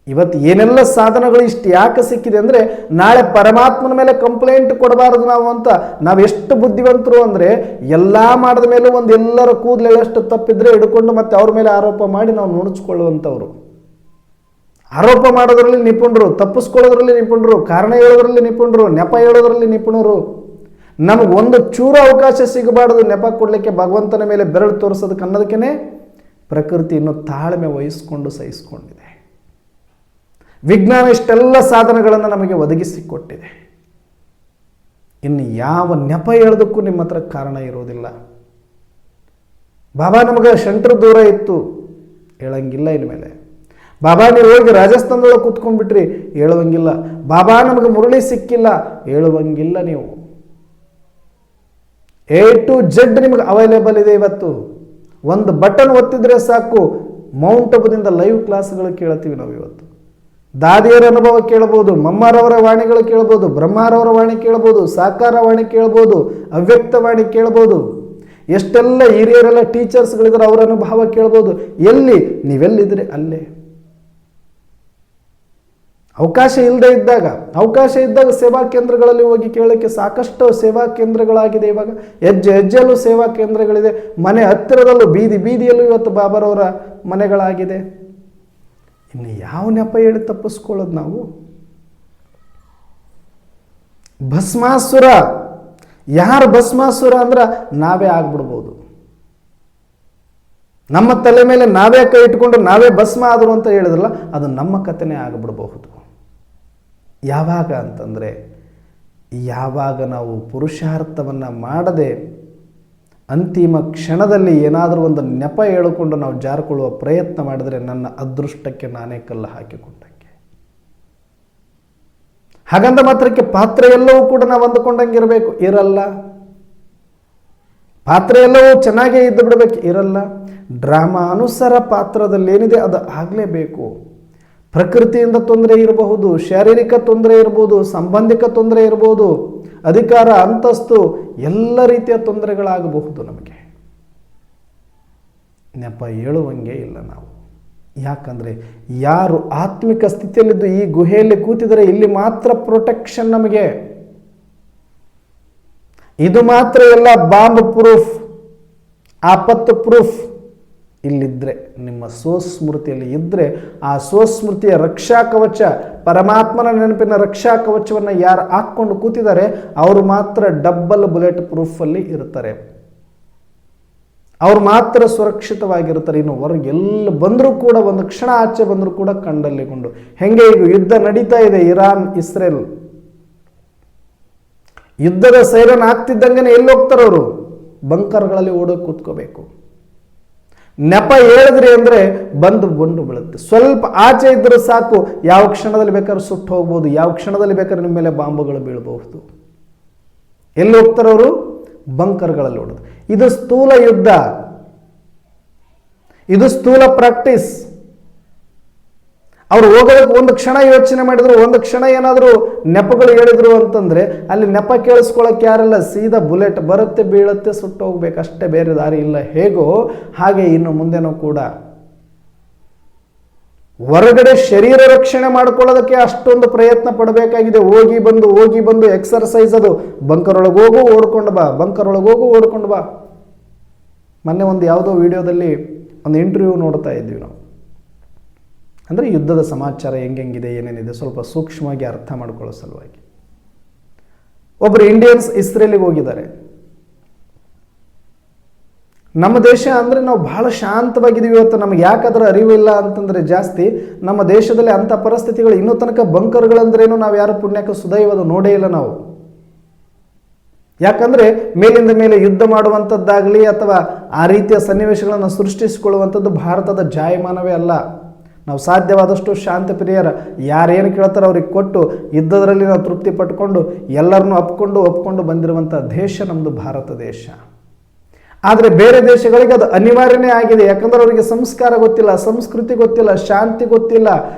ಇವತ್ತು ಏನೆಲ್ಲ ಸಾಧನಗಳು ಇಷ್ಟು ಯಾಕೆ ಸಿಕ್ಕಿದೆ ಅಂದರೆ ನಾಳೆ ಪರಮಾತ್ಮನ ಮೇಲೆ ಕಂಪ್ಲೇಂಟ್ ಕೊಡಬಾರದು ನಾವು ಅಂತ. ನಾವೆಷ್ಟು ಬುದ್ಧಿವಂತರು ಅಂದರೆ ಎಲ್ಲ ಮಾಡಿದ ಮೇಲೂ ಒಂದು ಎಲ್ಲರ ಕೂದಲೆಷ್ಟು ತಪ್ಪಿದ್ರೆ ಹಿಡ್ಕೊಂಡು ಮತ್ತೆ ಅವ್ರ ಮೇಲೆ ಆರೋಪ ಮಾಡಿ ನಾವು ನುಣುಚ್ಕೊಳ್ಳುವಂಥವ್ರು. ಆರೋಪ ಮಾಡೋದ್ರಲ್ಲಿ ನಿಪುಣರು, ತಪ್ಪಿಸ್ಕೊಳ್ಳೋದ್ರಲ್ಲಿ ನಿಪುಣರು, ಕಾರಣ ಹೇಳೋದ್ರಲ್ಲಿ ನಿಪುಣರು, ನೆಪ ಹೇಳೋದ್ರಲ್ಲಿ ನಿಪುಣರು. ನಮಗೊಂದು ಚೂರು ಅವಕಾಶ ಸಿಗಬಾರ್ದು ನೆಪ ಕೊಡಲಿಕ್ಕೆ, ಭಗವಂತನ ಮೇಲೆ ಬೆರಳು ತೋರಿಸೋದಕ್ಕೆ ಅನ್ನೋದಕ್ಕೇ ಪ್ರಕೃತಿ ಇನ್ನೂ ತಾಳ್ಮೆ ವಹಿಸ್ಕೊಂಡು ಸಹಿಸ್ಕೊಂಡಿದೆ. ವಿಜ್ಞಾನ ಇಷ್ಟೆಲ್ಲ ಸಾಧನಗಳನ್ನು ನಮಗೆ ಒದಗಿಸಿಕೊಟ್ಟಿದೆ. ಇನ್ನು ಯಾವ ನೆಪ ಹೇಳೋದಕ್ಕೂ ನಿಮ್ಮ ಹತ್ರ ಕಾರಣ ಇರೋದಿಲ್ಲ. ಬಾಬಾ ನಮಗೆ ಸೆಂಟ್ರ್ ದೂರ ಇತ್ತು, ಹೇಳಂಗಿಲ್ಲ. ಇನ್ಮೇಲೆ ಬಾಬಾ ನೀವು ಹೋಗಿ ರಾಜಸ್ಥಾನದೊಳಗೆ ಕೂತ್ಕೊಂಡ್ಬಿಟ್ರಿ, ಹೇಳುವಂಗಿಲ್ಲ. ಬಾಬಾ ನಮಗೆ ಮುರಳಿ ಸಿಕ್ಕಿಲ್ಲ, ಹೇಳುವಂಗಿಲ್ಲ. ನೀವು A to Z ನಿಮಗೆ ಅವೈಲೇಬಲ್ ಇದೆ. ಇವತ್ತು ಒಂದು ಬಟನ್ ಒತ್ತಿದ್ರೆ ಸಾಕು, ಮೌಂಟ್ ಅಬುದಿಂದ ಲೈವ್ ಕ್ಲಾಸ್ಗಳು ಕೇಳ್ತೀವಿ ನಾವು. ಇವತ್ತು ದಾದಿಯರ ಅನುಭವ ಕೇಳ್ಬೋದು, ಮಮ್ಮಾರವರ ವಾಣಿಗಳು ಕೇಳ್ಬೋದು, ಬ್ರಹ್ಮಾರವರ ವಾಣಿ ಕೇಳ್ಬೋದು, ಸಾಕಾರ ವಾಣಿ ಕೇಳ್ಬೋದು, ಅವ್ಯಕ್ತ ವಾಣಿ ಕೇಳ್ಬೋದು. ಎಷ್ಟೆಲ್ಲ ಹಿರಿಯರೆಲ್ಲ ಟೀಚರ್ಸ್ಗಳಿದ್ರೆ ಅವರ ಅನುಭವ ಕೇಳ್ಬೋದು. ಎಲ್ಲಿ ನೀವೆಲ್ಲಿದ್ರೆ ಅಲ್ಲೇ. ಅವಕಾಶ ಇದ್ದಾಗ ಸೇವಾ ಕೇಂದ್ರಗಳಲ್ಲಿ ಹೋಗಿ ಕೇಳೋಕ್ಕೆ ಸಾಕಷ್ಟು ಸೇವಾ ಕೇಂದ್ರಗಳಾಗಿದೆ. ಇವಾಗ ಹೆಜ್ಜೆಲ್ಲೂ ಸೇವಾ ಕೇಂದ್ರಗಳಿದೆ. ಮನೆ ಹತ್ತಿರದಲ್ಲೂ ಬೀದಿಯಲ್ಲೂ ಇವತ್ತು ಬಾಬಾರವರ ಮನೆಗಳಾಗಿದೆ. ಇನ್ನು ಯಾವ ನೆಪ ಹೇಳಿ ತಪ್ಪಿಸ್ಕೊಳ್ಳೋದು ನಾವು? ಭಸ್ಮಾಸುರ, ಯಾರು ಭಸ್ಮಾಸುರ ಅಂದ್ರೆ ನಾವೇ ಆಗ್ಬಿಡ್ಬೋದು. ನಮ್ಮ ತಲೆ ಮೇಲೆ ನಾವೇ ಕೈ ಇಟ್ಕೊಂಡು ನಾವೇ ಭಸ್ಮ ಆದರು ಅಂತ ಹೇಳಿದ್ರಲ್ಲ, ಅದು ನಮ್ಮ ಕಥೆನೇ ಆಗಿಬಿಡಬಹುದು. ಯಾವಾಗ ಅಂತಂದರೆ, ಯಾವಾಗ ನಾವು ಪುರುಷಾರ್ಥವನ್ನು ಮಾಡದೆ ಅಂತಿಮ ಕ್ಷಣದಲ್ಲಿ ಏನಾದರೂ ಒಂದು ನೆಪ ಹೇಳಿಕೊಂಡು ನಾವು ಜಾರಿಕೊಳ್ಳುವ ಪ್ರಯತ್ನ ಮಾಡಿದರೆ ನನ್ನ ಅದೃಷ್ಟಕ್ಕೆ ನಾನೇ ಕಲ್ಲು ಹಾಕಿಕೊಂಡಂಗೆ. ಹಾಗಂದ ಮಾತ್ರಕ್ಕೆ ಪಾತ್ರೆ ಎಲ್ಲವೂ ಕೂಡ ನಾವು ಅಂದುಕೊಂಡಂಗಿರಬೇಕು ಇರಲ್ಲ. ಪಾತ್ರೆ ಎಲ್ಲವೂ ಚೆನ್ನಾಗೇ ಇದ್ದು ಬಿಡಬೇಕು ಇರಲ್ಲ. ಡ್ರಾಮಾ ಅನುಸಾರ ಪಾತ್ರದಲ್ಲಿ ಏನಿದೆ ಅದು ಆಗಲೇಬೇಕು. ಪ್ರಕೃತಿಯಿಂದ ತೊಂದರೆ ಇರಬಹುದು, ಶಾರೀರಿಕ ತೊಂದರೆ ಇರ್ಬೋದು, ಸಂಬಂಧಿಕ ತೊಂದರೆ ಇರ್ಬೋದು, ಅಧಿಕಾರ ಅಂತಸ್ತು ಎಲ್ಲ ರೀತಿಯ ತೊಂದರೆಗಳಾಗಬಹುದು. ನಮಗೆ ನೆಪ ಹೇಳುವಂಗೆ ಇಲ್ಲ ನಾವು. ಯಾಕಂದರೆ ಯಾರು ಆತ್ಮಿಕ ಸ್ಥಿತಿಯಲ್ಲಿದ್ದು ಈ ಗುಹೆಯಲ್ಲಿ ಕೂತಿದರೆ ಇಲ್ಲಿ ಮಾತ್ರ ಪ್ರೊಟೆಕ್ಷನ್ ನಮಗೆ. ಇದು ಮಾತ್ರ ಎಲ್ಲ ಬಾಂಬ್ ಪ್ರೂಫ್, ಆಪತ್ತು ಪ್ರೂಫ್, ಇಲ್ಲಿದ್ದರೆ, ನಿಮ್ಮ ಸ್ವಸ್ಮೃತಿಯಲ್ಲಿ ಇದ್ದರೆ, ಆ ಸ್ವಸ್ಮೃತಿಯ ರಕ್ಷಾ ಕವಚ, ಪರಮಾತ್ಮನ ನೆನಪಿನ ರಕ್ಷಾ ಕವಚವನ್ನು ಯಾರು ಹಾಕ್ಕೊಂಡು ಕೂತಿದ್ದಾರೆ ಅವರು ಮಾತ್ರ ಡಬಲ್ ಬುಲೆಟ್ ಪ್ರೂಫಲ್ಲಿ ಇರ್ತಾರೆ, ಅವ್ರು ಮಾತ್ರ ಸುರಕ್ಷಿತವಾಗಿರ್ತಾರೆ. ಇನ್ನು ಹೊರಗೆ ಎಲ್ಲಿ ಬಂದರೂ ಕೂಡ, ಒಂದು ಕ್ಷಣ ಆಚೆ ಬಂದರೂ ಕೂಡ ಕಂಡಲ್ಲಿ ಕೊಂಡು. ಹೆಂಗೆ ಈಗ ಯುದ್ಧ ನಡೀತಾ ಇದೆ, ಇರಾನ್ ಇಸ್ರೇಲ್ ಯುದ್ಧದ ಸೈರನ್ ಆಗ್ತಿದ್ದಂಗೆ ಎಲ್ಲಿ ಹೋಗ್ತಾರೆ ಅವರು? ಬಂಕರ್ಗಳಲ್ಲಿ ಓಡೋಕೆ ಕೂತ್ಕೋಬೇಕು. ನೆಪ ಹೇಳಿದ್ರಿ ಅಂದರೆ ಬಂದು ಬೀಳುತ್ತೆ. ಸ್ವಲ್ಪ ಆಚೆ ಇದ್ದರೂ ಸಾಕು, ಯಾವ ಕ್ಷಣದಲ್ಲಿ ಬೇಕಾದ್ರೂ ಸುಟ್ಟು ಹೋಗ್ಬೋದು, ಯಾವ ಕ್ಷಣದಲ್ಲಿ ಬೇಕಾದ್ರೆ ನಿಮ್ಮ ಮೇಲೆ ಬಾಂಬುಗಳು ಬೀಳಬಹುದು. ಎಲ್ಲಿ ಹೋಗ್ತಾರೆ ಅವರು? ಬಂಕರ್ಗಳಲ್ಲಿ ಓಡೋದು. ಇದು ಸ್ಥೂಲ ಯುದ್ಧ, ಇದು ಸ್ಥೂಲ ಪ್ರಾಕ್ಟೀಸ್. ಅವ್ರು ಹೋಗೋದಕ್ಕೆ ಒಂದು ಕ್ಷಣ ಯೋಚನೆ ಮಾಡಿದ್ರು, ಒಂದು ಕ್ಷಣ ಏನಾದರೂ ನೆಪಗಳು ಹೇಳಿದ್ರು ಅಂತಂದ್ರೆ ಅಲ್ಲಿ ನೆಪ ಕೇಳಿಸ್ಕೊಳ್ಳೋಕೆ ಯಾರಲ್ಲ, ಸೀದಾ ಬುಲೆಟ್ ಬರುತ್ತೆ, ಬೀಳುತ್ತೆ, ಸುಟ್ಟು ಹೋಗ್ಬೇಕು ಅಷ್ಟೇ, ಬೇರೆ ದಾರಿ ಇಲ್ಲ. ಹೇಗೋ ಹಾಗೆ ಇನ್ನು ಮುಂದೆನೂ ಕೂಡ ಹೊರಗಡೆ ಶರೀರ ರಕ್ಷಣೆ ಮಾಡ್ಕೊಳ್ಳೋದಕ್ಕೆ ಅಷ್ಟೊಂದು ಪ್ರಯತ್ನ ಪಡಬೇಕಾಗಿದೆ. ಹೋಗಿ ಬಂದು ಎಕ್ಸರ್ಸೈಸ್ ಅದು. ಬಂಕರ್ ಒಳಗೆ ಹೋಗು ಓಡ್ಕೊಂಡು ಬಾ, ಬಂಕರ್ ಒಳಗೆ ಹೋಗು ಓಡ್ಕೊಂಡು ಬಾ. ಮೊನ್ನೆ ಒಂದು ಯಾವುದೋ ವಿಡಿಯೋದಲ್ಲಿ ಒಂದು ಇಂಟರ್ವ್ಯೂ ನೋಡ್ತಾ ಇದ್ವಿ ನಾವು. ಅಂದರೆ ಯುದ್ಧದ ಸಮಾಚಾರ ಹೆಂಗೆಂಗಿದೆ, ಏನೇನಿದೆ ಸ್ವಲ್ಪ ಸೂಕ್ಷ್ಮವಾಗಿ ಅರ್ಥ ಮಾಡ್ಕೊಳ್ಳೋ ಸಲುವಾಗಿ. ಒಬ್ಬರು ಇಂಡಿಯನ್ಸ್ ಇಸ್ರೇಲಿಗೆ ಹೋಗಿದ್ದಾರೆ. ನಮ್ಮ ದೇಶ ಅಂದರೆ ನಾವು ಬಹಳ ಶಾಂತವಾಗಿದ್ದೀವಿ. ಇವತ್ತು ನಮಗೆ ಯಾಕಾದ್ರೆ ಅರಿವಿಲ್ಲ ಅಂತಂದರೆ ಜಾಸ್ತಿ ನಮ್ಮ ದೇಶದಲ್ಲಿ ಅಂಥ ಪರಿಸ್ಥಿತಿಗಳು ಇನ್ನೂ ತನಕ ಬಂಕರ್ಗಳಂದ್ರೇನು ನಾವು ಯಾರು ಪುಣ್ಯಕ್ಕೆ ಸುದೈವದ ನೋಡೇ ಇಲ್ಲ ನಾವು. ಯಾಕಂದರೆ ಮೇಲಿಂದ ಮೇಲೆ ಯುದ್ಧ ಮಾಡುವಂಥದ್ದಾಗಲಿ ಅಥವಾ ಆ ರೀತಿಯ ಸನ್ನಿವೇಶಗಳನ್ನು ಸೃಷ್ಟಿಸಿಕೊಳ್ಳುವಂಥದ್ದು ಭಾರತದ ಜಾಯಮಾನವೇ ಅಲ್ಲ. ನಾವು ಸಾಧ್ಯವಾದಷ್ಟು ಶಾಂತಿ ಪ್ರಿಯರ, ಯಾರೇನು ಕೇಳ್ತಾರೋ ಅವ್ರಿಗೆ ಕೊಟ್ಟು ಯುದ್ಧದಲ್ಲಿ ನಾವು ತೃಪ್ತಿ ಪಟ್ಕೊಂಡು ಎಲ್ಲರನ್ನೂ ಒಪ್ಕೊಂಡು ಬಂದಿರುವಂಥ ದೇಶ ನಮ್ಮದು ಭಾರತ ದೇಶ. ಆದರೆ ಬೇರೆ ದೇಶಗಳಿಗೆ ಅದು ಅನಿವಾರ್ಯನೇ ಆಗಿದೆ. ಯಾಕಂದ್ರೆ ಅವರಿಗೆ ಸಂಸ್ಕಾರ ಗೊತ್ತಿಲ್ಲ, ಸಂಸ್ಕೃತಿ ಗೊತ್ತಿಲ್ಲ, ಶಾಂತಿ ಗೊತ್ತಿಲ್ಲ.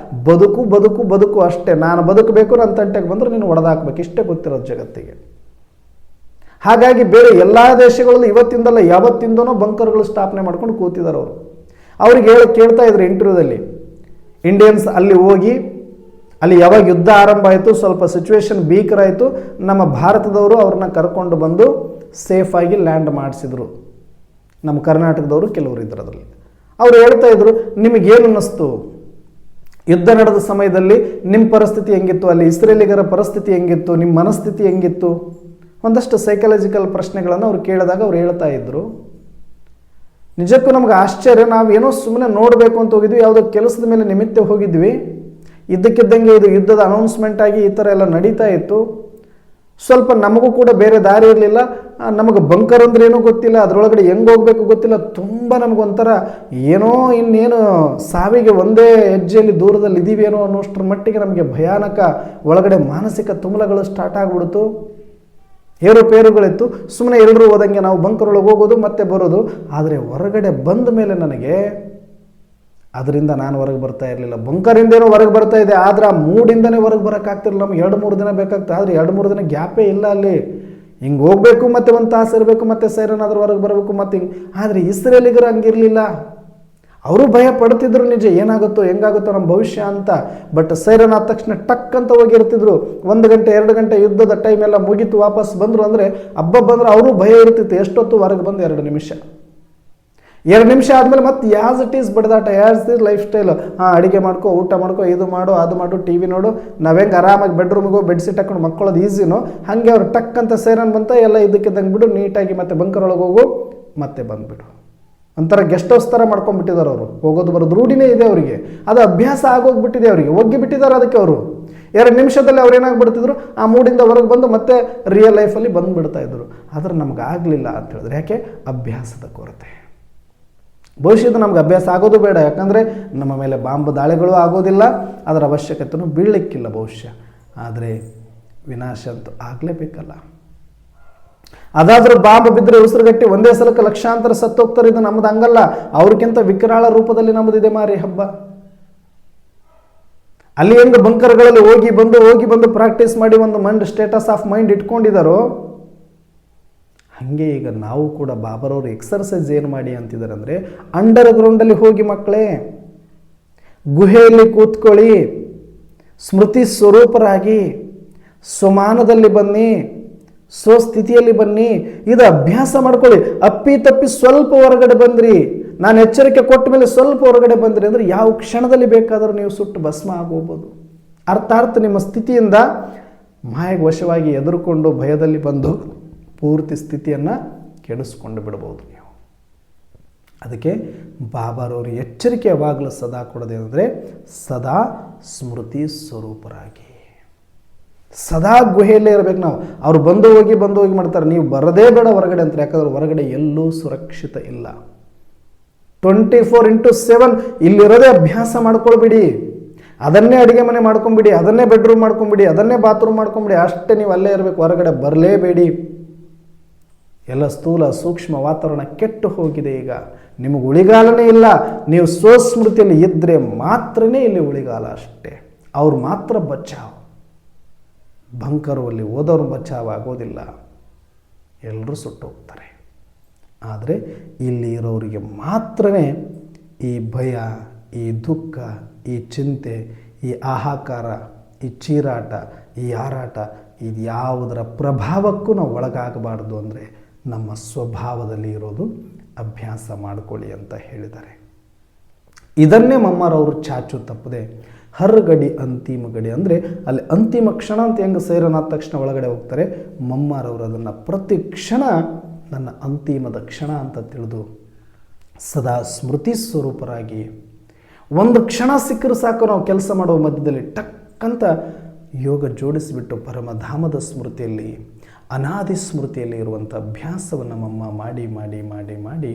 ಬದುಕು ಅಷ್ಟೇ. ನಾನು ಬದುಕಬೇಕು, ನನ್ನ ತಂಟೆಗೆ ಬಂದರೆ ನೀನು ಹೊಡೆದಾಕ್ಬೇಕು, ಇಷ್ಟೇ ಗೊತ್ತಿರೋದು ಜಗತ್ತಿಗೆ. ಹಾಗಾಗಿ ಬೇರೆ ಎಲ್ಲ ದೇಶಗಳಲ್ಲಿ ಇವತ್ತಿಂದಲ್ಲ ಯಾವತ್ತಿಂದನೋ ಬಂಕರ್ಗಳು ಸ್ಥಾಪನೆ ಮಾಡ್ಕೊಂಡು ಕೂತಿದ್ದಾರೆ ಅವರು. ಅವ್ರಿಗೆ ಕೇಳ್ತಾ ಇದ್ರು ಇಂಟರ್ವ್ಯೂದಲ್ಲಿ, ಇಂಡಿಯನ್ಸ್ ಅಲ್ಲಿ ಹೋಗಿ ಅಲ್ಲಿ ಯಾವಾಗ ಯುದ್ಧ ಆರಂಭ ಆಯಿತು, ಸ್ವಲ್ಪ ಸಿಚುವೇಶನ್ ಭೀಕರಾಯಿತು, ನಮ್ಮ ಭಾರತದವರು ಅವ್ರನ್ನ ಕರ್ಕೊಂಡು ಬಂದು ಸೇಫಾಗಿ ಲ್ಯಾಂಡ್ ಮಾಡಿಸಿದ್ರು. ನಮ್ಮ ಕರ್ನಾಟಕದವರು ಕೆಲವರು ಇದ್ರು ಅದರಲ್ಲಿ. ಅವ್ರು ಹೇಳ್ತಾ ಇದ್ರು, ನಿಮಗೇನು ಅನ್ನಿಸ್ತು ಯುದ್ಧ ನಡೆದ ಸಮಯದಲ್ಲಿ? ನಿಮ್ಮ ಪರಿಸ್ಥಿತಿ ಹೆಂಗಿತ್ತು, ಅಲ್ಲಿ ಇಸ್ರೇಲಿಗರ ಪರಿಸ್ಥಿತಿ ಹೆಂಗಿತ್ತು, ನಿಮ್ಮ ಮನಸ್ಥಿತಿ ಹೆಂಗಿತ್ತು? ಒಂದಷ್ಟು ಸೈಕಾಲಜಿಕಲ್ ಪ್ರಶ್ನೆಗಳನ್ನು ಅವ್ರು ಕೇಳಿದಾಗ ಅವ್ರು ಹೇಳ್ತಾ ಇದ್ರು, ನಿಜಕ್ಕೂ ನಮ್ಗೆ ಆಶ್ಚರ್ಯ. ನಾವೇನೋ ಸುಮ್ಮನೆ ನೋಡಬೇಕು ಅಂತ ಹೋಗಿದ್ವಿ, ಯಾವುದೋ ಕೆಲಸದ ಮೇಲೆ ನಿಮಿತ್ತ ಹೋಗಿದ್ವಿ. ಇದ್ದಕ್ಕಿದ್ದಂಗೆ ಇದು ಯುದ್ಧದ ಅನೌನ್ಸ್ಮೆಂಟ್ ಆಗಿ ಈ ಥರ ಎಲ್ಲ ನಡೀತಾ ಇತ್ತು. ಸ್ವಲ್ಪ ನಮಗೂ ಕೂಡ ಬೇರೆ ದಾರಿ ಇರಲಿಲ್ಲ. ನಮಗೆ ಬಂಕರ್ ಅಂದ್ರೆ ಏನೂ ಗೊತ್ತಿಲ್ಲ, ಅದರೊಳಗಡೆ ಹೆಂಗೆ ಹೋಗಬೇಕು ಗೊತ್ತಿಲ್ಲ. ತುಂಬ ನಮಗೊಂಥರ ಏನೋ ಇನ್ನೇನು ಸಾವಿಗೆ ಒಂದೇ ಹೆಜ್ಜೆಯಲ್ಲಿ ದೂರದಲ್ಲಿ ಇದ್ದೀವೇನೋ ಅನ್ನೋಷ್ಟರ ಮಟ್ಟಿಗೆ ನಮಗೆ ಭಯಾನಕ ಒಳಗಡೆ ಮಾನಸಿಕ ತುಮಲಗಳು ಸ್ಟಾರ್ಟ್ ಆಗಿಬಿಡ್ತು. ಏರುಪೇರುಗಳಿತ್ತು. ಸುಮ್ಮನೆ ಎಲ್ಲರೂ ಹೋದಂಗೆ ನಾವು ಬಂಕರ್ ಒಳಗೆ ಹೋಗೋದು ಮತ್ತೆ ಬರೋದು. ಆದರೆ ಹೊರಗಡೆ ಬಂದ ಮೇಲೆ ನನಗೆ ಅದರಿಂದ ನಾನು ಹೊರಗೆ ಬರ್ತಾ ಇರಲಿಲ್ಲ. ಬಂಕರಿಂದೇನೋ ಹೊರಗೆ ಬರ್ತಾ ಇದೆ, ಆದರೆ ಆ ಮೂಡಿಂದನೇ ಹೊರಗೆ ಬರೋಕ್ಕಾಗ್ತಿರಲಿಲ್ಲ. ನಮ್ಗೆ 2-3 ದಿನ ಬೇಕಾಗ್ತದೆ, ಆದರೆ 2-3 ದಿನ ಗ್ಯಾಪೇ ಇಲ್ಲ ಅಲ್ಲಿ. ಹಿಂಗೆ ಹೋಗಬೇಕು, ಮತ್ತೆ ಒಂದು ತಾಸು ಇರಬೇಕು, ಮತ್ತೆ ಸೈರನಾದರೂ ಹೊರಗೆ ಬರಬೇಕು, ಮತ್ತೆ ಹಿಂಗೆ. ಆದರೆ ಇಸ್ರೇಲಿಗರು ಹಂಗಿರಲಿಲ್ಲ. ಅವರು ಭಯ ಪಡ್ತಿದ್ರು, ನಿಜ ಏನಾಗುತ್ತೋ ಹೆಂಗಾಗುತ್ತೋ ನಮ್ಮ ಭವಿಷ್ಯ ಅಂತ. ಬಟ್ ಸೈರನ್ ಆದ ತಕ್ಷಣ ಟಕ್ ಅಂತ ಹೋಗಿರ್ತಿದ್ರು. 1 ಗಂಟೆ 2 ಗಂಟೆ ಯುದ್ಧದ ಟೈಮ್ ಎಲ್ಲ ಮುಗೀತು, ವಾಪಸ್ ಬಂದರು ಅಂದರೆ ಹಬ್ಬ ಬಂದರೆ ಅವರು ಭಯ ಇರ್ತಿತ್ತು. ಎಷ್ಟೊತ್ತು ಹೊರಗೆ ಬಂದು 2 ನಿಮಿಷ ಆದಮೇಲೆ ಮತ್ತೆ ಯಾಸ್ ಇಟ್ ಈಸ್ ಬಡ್ದಾಟ, ಯಾಸ್ ಇಸ್ ಲೈಫ್ ಸ್ಟೈಲು. ಅಡುಗೆ ಮಾಡ್ಕೊ, ಊಟ ಮಾಡ್ಕೊ, ಇದು ಮಾಡು, ಅದು ಮಾಡು, ಟಿ ವಿ ನೋಡು. ನಾವು ಹೆಂಗೆ ಆರಾಮಾಗಿ ಬೆಡ್ರೂಮಿಗೆ ಹೋಗಿ ಬೆಡ್ಶೀಟ್ ಹಾಕೊಂಡು ಮಕ್ಕಳೋದು ಈಸಿನೋ ಹಾಗೆ ಅವ್ರು ಟಕ್ ಅಂತ ಸೈರನ್ ಬಂತ ಎಲ್ಲ ಇದಕ್ಕಿದ್ದಂಗೆ ಬಿಡು, ನೀಟಾಗಿ ಮತ್ತೆ ಬಂಕರ್ ಒಳಗೆ ಹೋಗು, ಮತ್ತೆ ಬಂದುಬಿಡು. ಒಂಥರ ಗೆಸ್ಟ್ ಹೌಸ್ ಥರ ಮಾಡ್ಕೊಂಡ್ಬಿಟ್ಟಿದ್ದಾರೆ ಅವರು. ಹೋಗೋದು ಬರೋದು ರೂಢಿನೇ ಇದೆ ಅವರಿಗೆ, ಅದು ಅಭ್ಯಾಸ ಆಗೋಗ್ಬಿಟ್ಟಿದೆ ಅವರಿಗೆ, ಒಗ್ಗಿಬಿಟ್ಟಿದ್ದಾರೆ ಅದಕ್ಕೆ ಅವರು. 2 ನಿಮಿಷದಲ್ಲಿ ಅವ್ರು ಏನಾಗ್ಬಿಡ್ತಿದ್ರು, ಆ ಮೂಡಿಂದ ಹೊರಗೆ ಬಂದು ಮತ್ತೆ ರಿಯಲ್ ಲೈಫಲ್ಲಿ ಬಂದುಬಿಡ್ತಾ ಇದ್ರು. ಆದರೆ ನಮಗಾಗಲಿಲ್ಲ ಅಂತ ಹೇಳಿದ್ರೆ ಯಾಕೆ? ಅಭ್ಯಾಸದ ಕೊರತೆ. ಭವಿಷ್ಯದ ನಮ್ಗೆ ಅಭ್ಯಾಸ ಆಗೋದು ಬೇಡ, ಯಾಕಂದರೆ ನಮ್ಮ ಮೇಲೆ ಬಾಂಬ್ ದಾಳಿಗಳು ಆಗೋದಿಲ್ಲ, ಅದರ ಅವಶ್ಯಕತೆಯೂ ಬೀಳಲಿಕ್ಕಿಲ್ಲ ಭವಿಷ್ಯ. ಆದರೆ ವಿನಾಶ ಅಂತೂ ಆಗಲೇಬೇಕಲ್ಲ. ಅದಾದರೂ ಬಾಂಬ್ ಬಿದ್ದರೆ ಉಸಿರುಗಟ್ಟಿ ಒಂದೇ ಸಲಕ್ಕೆ ಲಕ್ಷಾಂತರ ಸತ್ತೋಗ್ತಾರೆ. ಇದು ನಮ್ಮದು ಹಂಗಲ್ಲ, ಅವ್ರಿಗಿಂತ ವಿಕರಾಳ ರೂಪದಲ್ಲಿ ನಮ್ಮದಿದೆ ಮಾರಿ ಹಬ್ಬ. ಅಲ್ಲಿ ಹೆಂಗೆ ಬಂಕರ್ಗಳಲ್ಲಿ ಹೋಗಿ ಬಂದು ಪ್ರಾಕ್ಟೀಸ್ ಮಾಡಿ ಒಂದು ಸ್ಟೇಟಸ್ ಆಫ್ ಮೈಂಡ್ ಇಟ್ಕೊಂಡಿದ್ದಾರೋ, ಹಾಗೆ ಈಗ ನಾವು ಕೂಡ ಬಾಬರವರು ಎಕ್ಸರ್ಸೈಸ್ ಏನು ಮಾಡಿ ಅಂತಿದ್ದಾರೆ ಅಂದರೆ, ಅಂಡರ್ ಗ್ರೌಂಡಲ್ಲಿ ಹೋಗಿ ಮಕ್ಕಳೇ, ಗುಹೆಯಲ್ಲಿ ಕೂತ್ಕೊಳ್ಳಿ, ಸ್ಮೃತಿ ಸ್ವರೂಪರಾಗಿ ಸ್ವಮಾನದಲ್ಲಿ ಬನ್ನಿ, ಸ್ವಸ್ಥಿತಿಯಲ್ಲಿ ಬನ್ನಿ, ಇದು ಅಭ್ಯಾಸ ಮಾಡ್ಕೊಳ್ಳಿ. ಅಪ್ಪಿ ತಪ್ಪಿ ಸ್ವಲ್ಪ ಹೊರಗಡೆ ಬಂದ್ರಿ, ನಾನು ಎಚ್ಚರಿಕೆ ಕೊಟ್ಟ ಮೇಲೆ ಸ್ವಲ್ಪ ಹೊರಗಡೆ ಬಂದ್ರಿ ಅಂದರೆ ಯಾವ ಕ್ಷಣದಲ್ಲಿ ಬೇಕಾದರೂ ನೀವು ಸುಟ್ಟು ಭಸ್ಮ ಆಗೋಗ್ಬೋದು. ಅರ್ಥಾತ್ ನಿಮ್ಮ ಸ್ಥಿತಿಯಿಂದ ಮಾಯೆಗೆ ವಶವಾಗಿ ಎದುರುಕೊಂಡು ಭಯದಲ್ಲಿ ಬಂದು ಪೂರ್ತಿ ಸ್ಥಿತಿಯನ್ನು ಕೆಡಿಸ್ಕೊಂಡು ಬಿಡ್ಬೋದು ನೀವು. ಅದಕ್ಕೆ ಬಾಬಾರವರು ಎಚ್ಚರಿಕೆ ಯಾವಾಗಲೂ ಸದಾ ಕೊಡೋದೇನೆಂದರೆ ಸದಾ ಸ್ಮೃತಿ ಸ್ವರೂಪರಾಗಿ, ಸದಾ ಗುಹೆಯಲ್ಲೇ ಇರಬೇಕು ನಾವು. ಅವ್ರು ಬಂದು ಹೋಗಿ ಮಾಡ್ತಾರೆ, ನೀವು ಬರದೇ ಬೇಡ ಹೊರಗಡೆ ಅಂತ. ಯಾಕಂದ್ರೆ ಹೊರಗಡೆ ಎಲ್ಲೂ ಸುರಕ್ಷಿತ ಇಲ್ಲ. 24/7 ಇಲ್ಲಿರೋದೇ ಅಭ್ಯಾಸ ಮಾಡ್ಕೊಳ್ಬಿಡಿ. ಅದನ್ನೇ ಅಡುಗೆ ಮನೆ ಮಾಡ್ಕೊಂಬಿಡಿ, ಅದನ್ನೇ ಬೆಡ್ರೂಮ್ ಮಾಡ್ಕೊಂಬಿಡಿ, ಅದನ್ನೇ ಬಾತ್ರೂಮ್ ಮಾಡ್ಕೊಂಬಿಡಿ. ಅಷ್ಟೇ ನೀವು ಅಲ್ಲೇ ಇರಬೇಕು, ಹೊರಗಡೆ ಬರಲೇಬೇಡಿ. ಎಲ್ಲ ಸ್ಥೂಲ ಸೂಕ್ಷ್ಮ ವಾತಾವರಣ ಕೆಟ್ಟು ಹೋಗಿದೆ. ಈಗ ನಿಮಗೆ ಉಳಿಗಾಲನೇ ಇಲ್ಲ. ನೀವು ಸ್ವಸ್ಮೃತಿಯಲ್ಲಿ ಇದ್ದರೆ ಮಾತ್ರನೇ ಇಲ್ಲಿ ಉಳಿಗಾಲ ಅಷ್ಟೇ. ಅವ್ರು ಮಾತ್ರ ಬಚಾವ್. ಬಂಕರು ಅಲ್ಲಿ ಓದೋರು ಬಚಾವ್ ಆಗೋದಿಲ್ಲ, ಎಲ್ಲರೂ ಸುಟ್ಟು ಹೋಗ್ತಾರೆ. ಆದರೆ ಇಲ್ಲಿ ಇರೋರಿಗೆ ಮಾತ್ರವೇ ಈ ಭಯ, ಈ ದುಃಖ, ಈ ಚಿಂತೆ, ಈ ಹಾಹಾಕಾರ, ಈ ಚೀರಾಟ, ಈ ಹಾರಾಟ, ಇದು ಯಾವುದರ ಪ್ರಭಾವಕ್ಕೂ ನಾವು ಒಳಗಾಗಬಾರ್ದು. ಅಂದರೆ ನಮ್ಮ ಸ್ವಭಾವದಲ್ಲಿ ಇರೋದು ಅಭ್ಯಾಸ ಮಾಡಿಕೊಳ್ಳಿ ಅಂತ ಹೇಳಿದ್ದಾರೆ. ಇದನ್ನೇ ಮಮ್ಮಾರವರು ಚಾಚು ತಪ್ಪದೆ ಹರ್ ಗಡಿ ಅಂತಿಮ ಗಡಿ, ಅಂದರೆ ಅಲ್ಲಿ ಅಂತಿಮ ಕ್ಷಣ ಅಂತ ಹೆಂಗೆ ಸೇರನಾದ ತಕ್ಷಣ ಒಳಗಡೆ ಹೋಗ್ತಾರೆ, ಮಮ್ಮಾರವರು ಅದನ್ನು ಪ್ರತಿ ಕ್ಷಣ ನನ್ನ ಅಂತಿಮದ ಕ್ಷಣ ಅಂತ ತಿಳಿದು ಸದಾ ಸ್ಮೃತಿ ಸ್ವರೂಪರಾಗಿ ಒಂದು ಕ್ಷಣ ಸಿಕ್ಕರೂ ಸಾಕು ನಾವು ಕೆಲಸ ಮಾಡುವ ಮಧ್ಯದಲ್ಲಿ ಟಕ್ಕಂತ ಯೋಗ ಜೋಡಿಸಿಬಿಟ್ಟು ಪರಮಧಾಮದ ಸ್ಮೃತಿಯಲ್ಲಿ, ಅನಾದಿ ಸ್ಮೃತಿಯಲ್ಲಿ ಇರುವಂಥ ಅಭ್ಯಾಸವನ್ನು ಮಮ್ಮ ಮಾಡಿ ಮಾಡಿ ಮಾಡಿ ಮಾಡಿ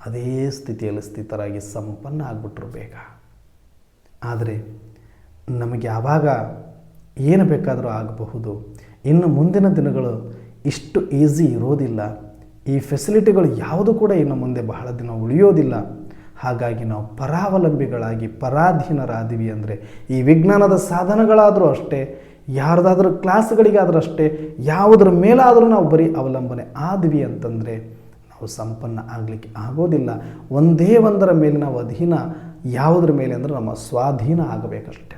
ಅದೇ ಸ್ಥಿತಿಯಲ್ಲಿ ಸ್ಥಿತರಾಗಿ ಸಂಪನ್ನ ಆಗಿಬಿಟ್ರು ಬೇಗ. ಆದರೆ ನಮಗೆ ಆವಾಗ ಏನು ಬೇಕಾದರೂ ಆಗಬಹುದು. ಇನ್ನು ಮುಂದಿನ ದಿನಗಳು ಇಷ್ಟು ಈಸಿ ಇರೋದಿಲ್ಲ. ಈ ಫೆಸಿಲಿಟಿಗಳು ಯಾವುದು ಕೂಡ ಇನ್ನು ಮುಂದೆ ಬಹಳ ದಿನ ಉಳಿಯೋದಿಲ್ಲ. ಹಾಗಾಗಿ ನಾವು ಪರಾವಲಂಬಿಗಳಾಗಿ ಪರಾಧೀನರಾದಿವಿ. ಅಂದರೆ ಈ ವಿಜ್ಞಾನದ ಸಾಧನಗಳಾದರೂ ಅಷ್ಟೇ, ಯಾರ್ದಾದ್ರೂ ಕ್ಲಾಸ್ಗಳಿಗಾದರೂ ಅಷ್ಟೇ, ಯಾವುದರ ಮೇಲಾದರೂ ನಾವು ಬರೀ ಅವಲಂಬನೆ ಆದ್ವಿ ಅಂತಂದರೆ ನಾವು ಸಂಪನ್ನ ಆಗಲಿಕ್ಕೆ ಆಗೋದಿಲ್ಲ. ಒಂದೇ ಒಂದರ ಮೇಲೆ ನಾವು ಅಧೀನ, ಯಾವುದರ ಮೇಲೆ ಅಂದರೆ ನಮ್ಮ ಸ್ವಾಧೀನ ಆಗಬೇಕಷ್ಟೇ.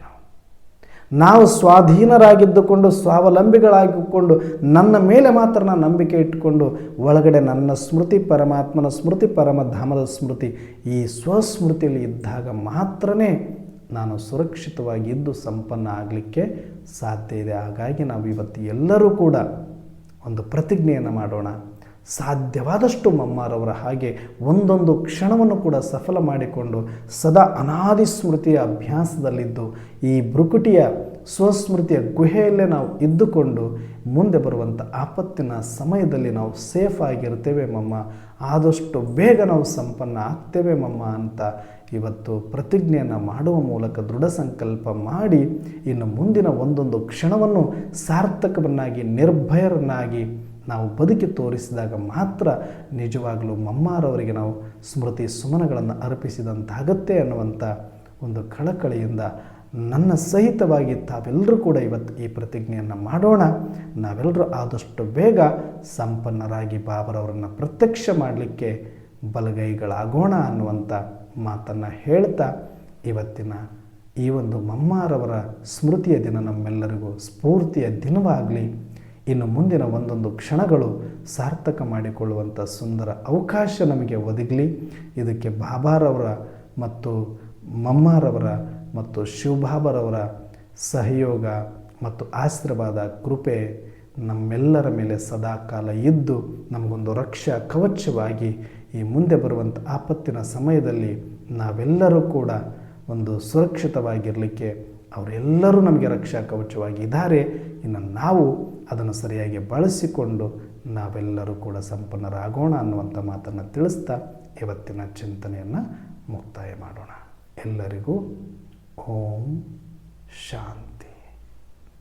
ನಾವು ಸ್ವಾಧೀನರಾಗಿದ್ದುಕೊಂಡು ಸ್ವಾವಲಂಬಿಗಳಾಗಿಕೊಂಡು ನನ್ನ ಮೇಲೆ ಮಾತ್ರ ನಾನು ನಂಬಿಕೆ ಇಟ್ಟುಕೊಂಡು ಒಳಗಡೆ ನನ್ನ ಸ್ಮೃತಿ, ಪರಮಾತ್ಮನ ಸ್ಮೃತಿ, ಪರಮಧಾಮದ ಸ್ಮೃತಿ, ಈ ಸ್ವಸ್ಮೃತಿಯಲ್ಲಿ ಇದ್ದಾಗ ಮಾತ್ರನೇ ನಾನು ಸುರಕ್ಷಿತವಾಗಿ ಇದ್ದು ಸಂಪನ್ನ ಆಗಲಿಕ್ಕೆ ಸಾಧ್ಯ ಇದೆ. ಹಾಗಾಗಿ ನಾವು ಇವತ್ತು ಎಲ್ಲರೂ ಕೂಡ ಒಂದು ಪ್ರತಿಜ್ಞೆಯನ್ನು ಮಾಡೋಣ. ಸಾಧ್ಯವಾದಷ್ಟು ಮಮ್ಮಾರವರ ಹಾಗೆ ಒಂದೊಂದು ಕ್ಷಣವನ್ನು ಕೂಡ ಸಫಲ ಮಾಡಿಕೊಂಡು ಸದಾ ಅನಾದಿ ಸ್ಮೃತಿಯ ಅಭ್ಯಾಸದಲ್ಲಿದ್ದು ಈ ಭ್ರುಕುಟಿಯ ಸ್ವಸ್ಮೃತಿಯ ಗುಹೆಯಲ್ಲೇ ನಾವು ಇದ್ದುಕೊಂಡು ಮುಂದೆ ಬರುವಂಥ ಆಪತ್ತಿನ ಸಮಯದಲ್ಲಿ ನಾವು ಸೇಫ್ ಆಗಿರ್ತೇವೆ ಮಮ್ಮ, ಆದಷ್ಟು ಬೇಗ ನಾವು ಸಂಪನ್ನ ಆಗ್ತೇವೆ ಮಮ್ಮ ಅಂತ ಇವತ್ತು ಪ್ರತಿಜ್ಞೆಯನ್ನು ಮಾಡುವ ಮೂಲಕ ದೃಢ ಸಂಕಲ್ಪ ಮಾಡಿ ಇನ್ನು ಮುಂದಿನ ಒಂದೊಂದು ಕ್ಷಣವನ್ನು ಸಾರ್ಥಕವನ್ನಾಗಿ ನಿರ್ಭಯರನ್ನಾಗಿ ನಾವು ಬದುಕಿ ತೋರಿಸಿದಾಗ ಮಾತ್ರ ನಿಜವಾಗಲೂ ಮಮ್ಮಾರವರಿಗೆ ನಾವು ಸ್ಮೃತಿ ಸುಮನಗಳನ್ನು ಅರ್ಪಿಸಿದಂತಾಗತ್ತೆ ಅನ್ನುವಂಥ ಒಂದು ಕಳಕಳಿಯಿಂದ ನನ್ನ ಸಹಿತವಾಗಿ ತಾವೆಲ್ಲರೂ ಕೂಡ ಇವತ್ತು ಈ ಪ್ರತಿಜ್ಞೆಯನ್ನು ಮಾಡೋಣ. ನಾವೆಲ್ಲರೂ ಆದಷ್ಟು ಬೇಗ ಸಂಪನ್ನರಾಗಿ ಬಾಬರವರನ್ನು ಪ್ರತ್ಯಕ್ಷ ಮಾಡಲಿಕ್ಕೆ ಬಲಗೈಗಳಾಗೋಣ ಅನ್ನುವಂಥ ಮಾತನ್ನು ಹೇಳ್ತಾ ಇವತ್ತಿನ ಈ ಒಂದು ಮಮ್ಮಾರವರ ಸ್ಮೃತಿಯ ದಿನ ನಮ್ಮೆಲ್ಲರಿಗೂ ಸ್ಫೂರ್ತಿಯ ದಿನವಾಗಲಿ. ಇನ್ನು ಮುಂದಿನ ಒಂದೊಂದು ಕ್ಷಣಗಳು ಸಾರ್ಥಕ ಮಾಡಿಕೊಳ್ಳುವಂಥ ಸುಂದರ ಅವಕಾಶ ನಮಗೆ ಒದಗಲಿ. ಇದಕ್ಕೆ ಬಾಬಾರವರ ಮತ್ತು ಮಮ್ಮಾರವರ ಮತ್ತು ಶಿವಬಾಬರವರ ಸಹಯೋಗ ಮತ್ತು ಆಶೀರ್ವಾದ ಕೃಪೆ ನಮ್ಮೆಲ್ಲರ ಮೇಲೆ ಸದಾಕಾಲ ಇದ್ದು ನಮಗೊಂದು ರಕ್ಷಾ ಕವಚವಾಗಿ ಈ ಮುಂದೆ ಬರುವಂಥ ಆಪತ್ತಿನ ಸಮಯದಲ್ಲಿ ನಾವೆಲ್ಲರೂ ಕೂಡ ಒಂದು ಸುರಕ್ಷಿತವಾಗಿರಲಿಕ್ಕೆ ಅವರೆಲ್ಲರೂ ನಮಗೆ ರಕ್ಷಾ ಕವಚವಾಗಿದ್ದಾರೆ. ಇನ್ನು ನಾವು ಅದನ್ನು ಸರಿಯಾಗಿ ಬಳಸಿಕೊಂಡು ನಾವೆಲ್ಲರೂ ಕೂಡ ಸಂಪನ್ನರಾಗೋಣ ಅನ್ನುವಂಥ ಮಾತನ್ನು ತಿಳಿಸ್ತಾ ಇವತ್ತಿನ ಚಿಂತನೆಯನ್ನು ಮುಕ್ತಾಯ ಮಾಡೋಣ. ಎಲ್ಲರಿಗೂ ಓಂ ಶಾಂತಿ.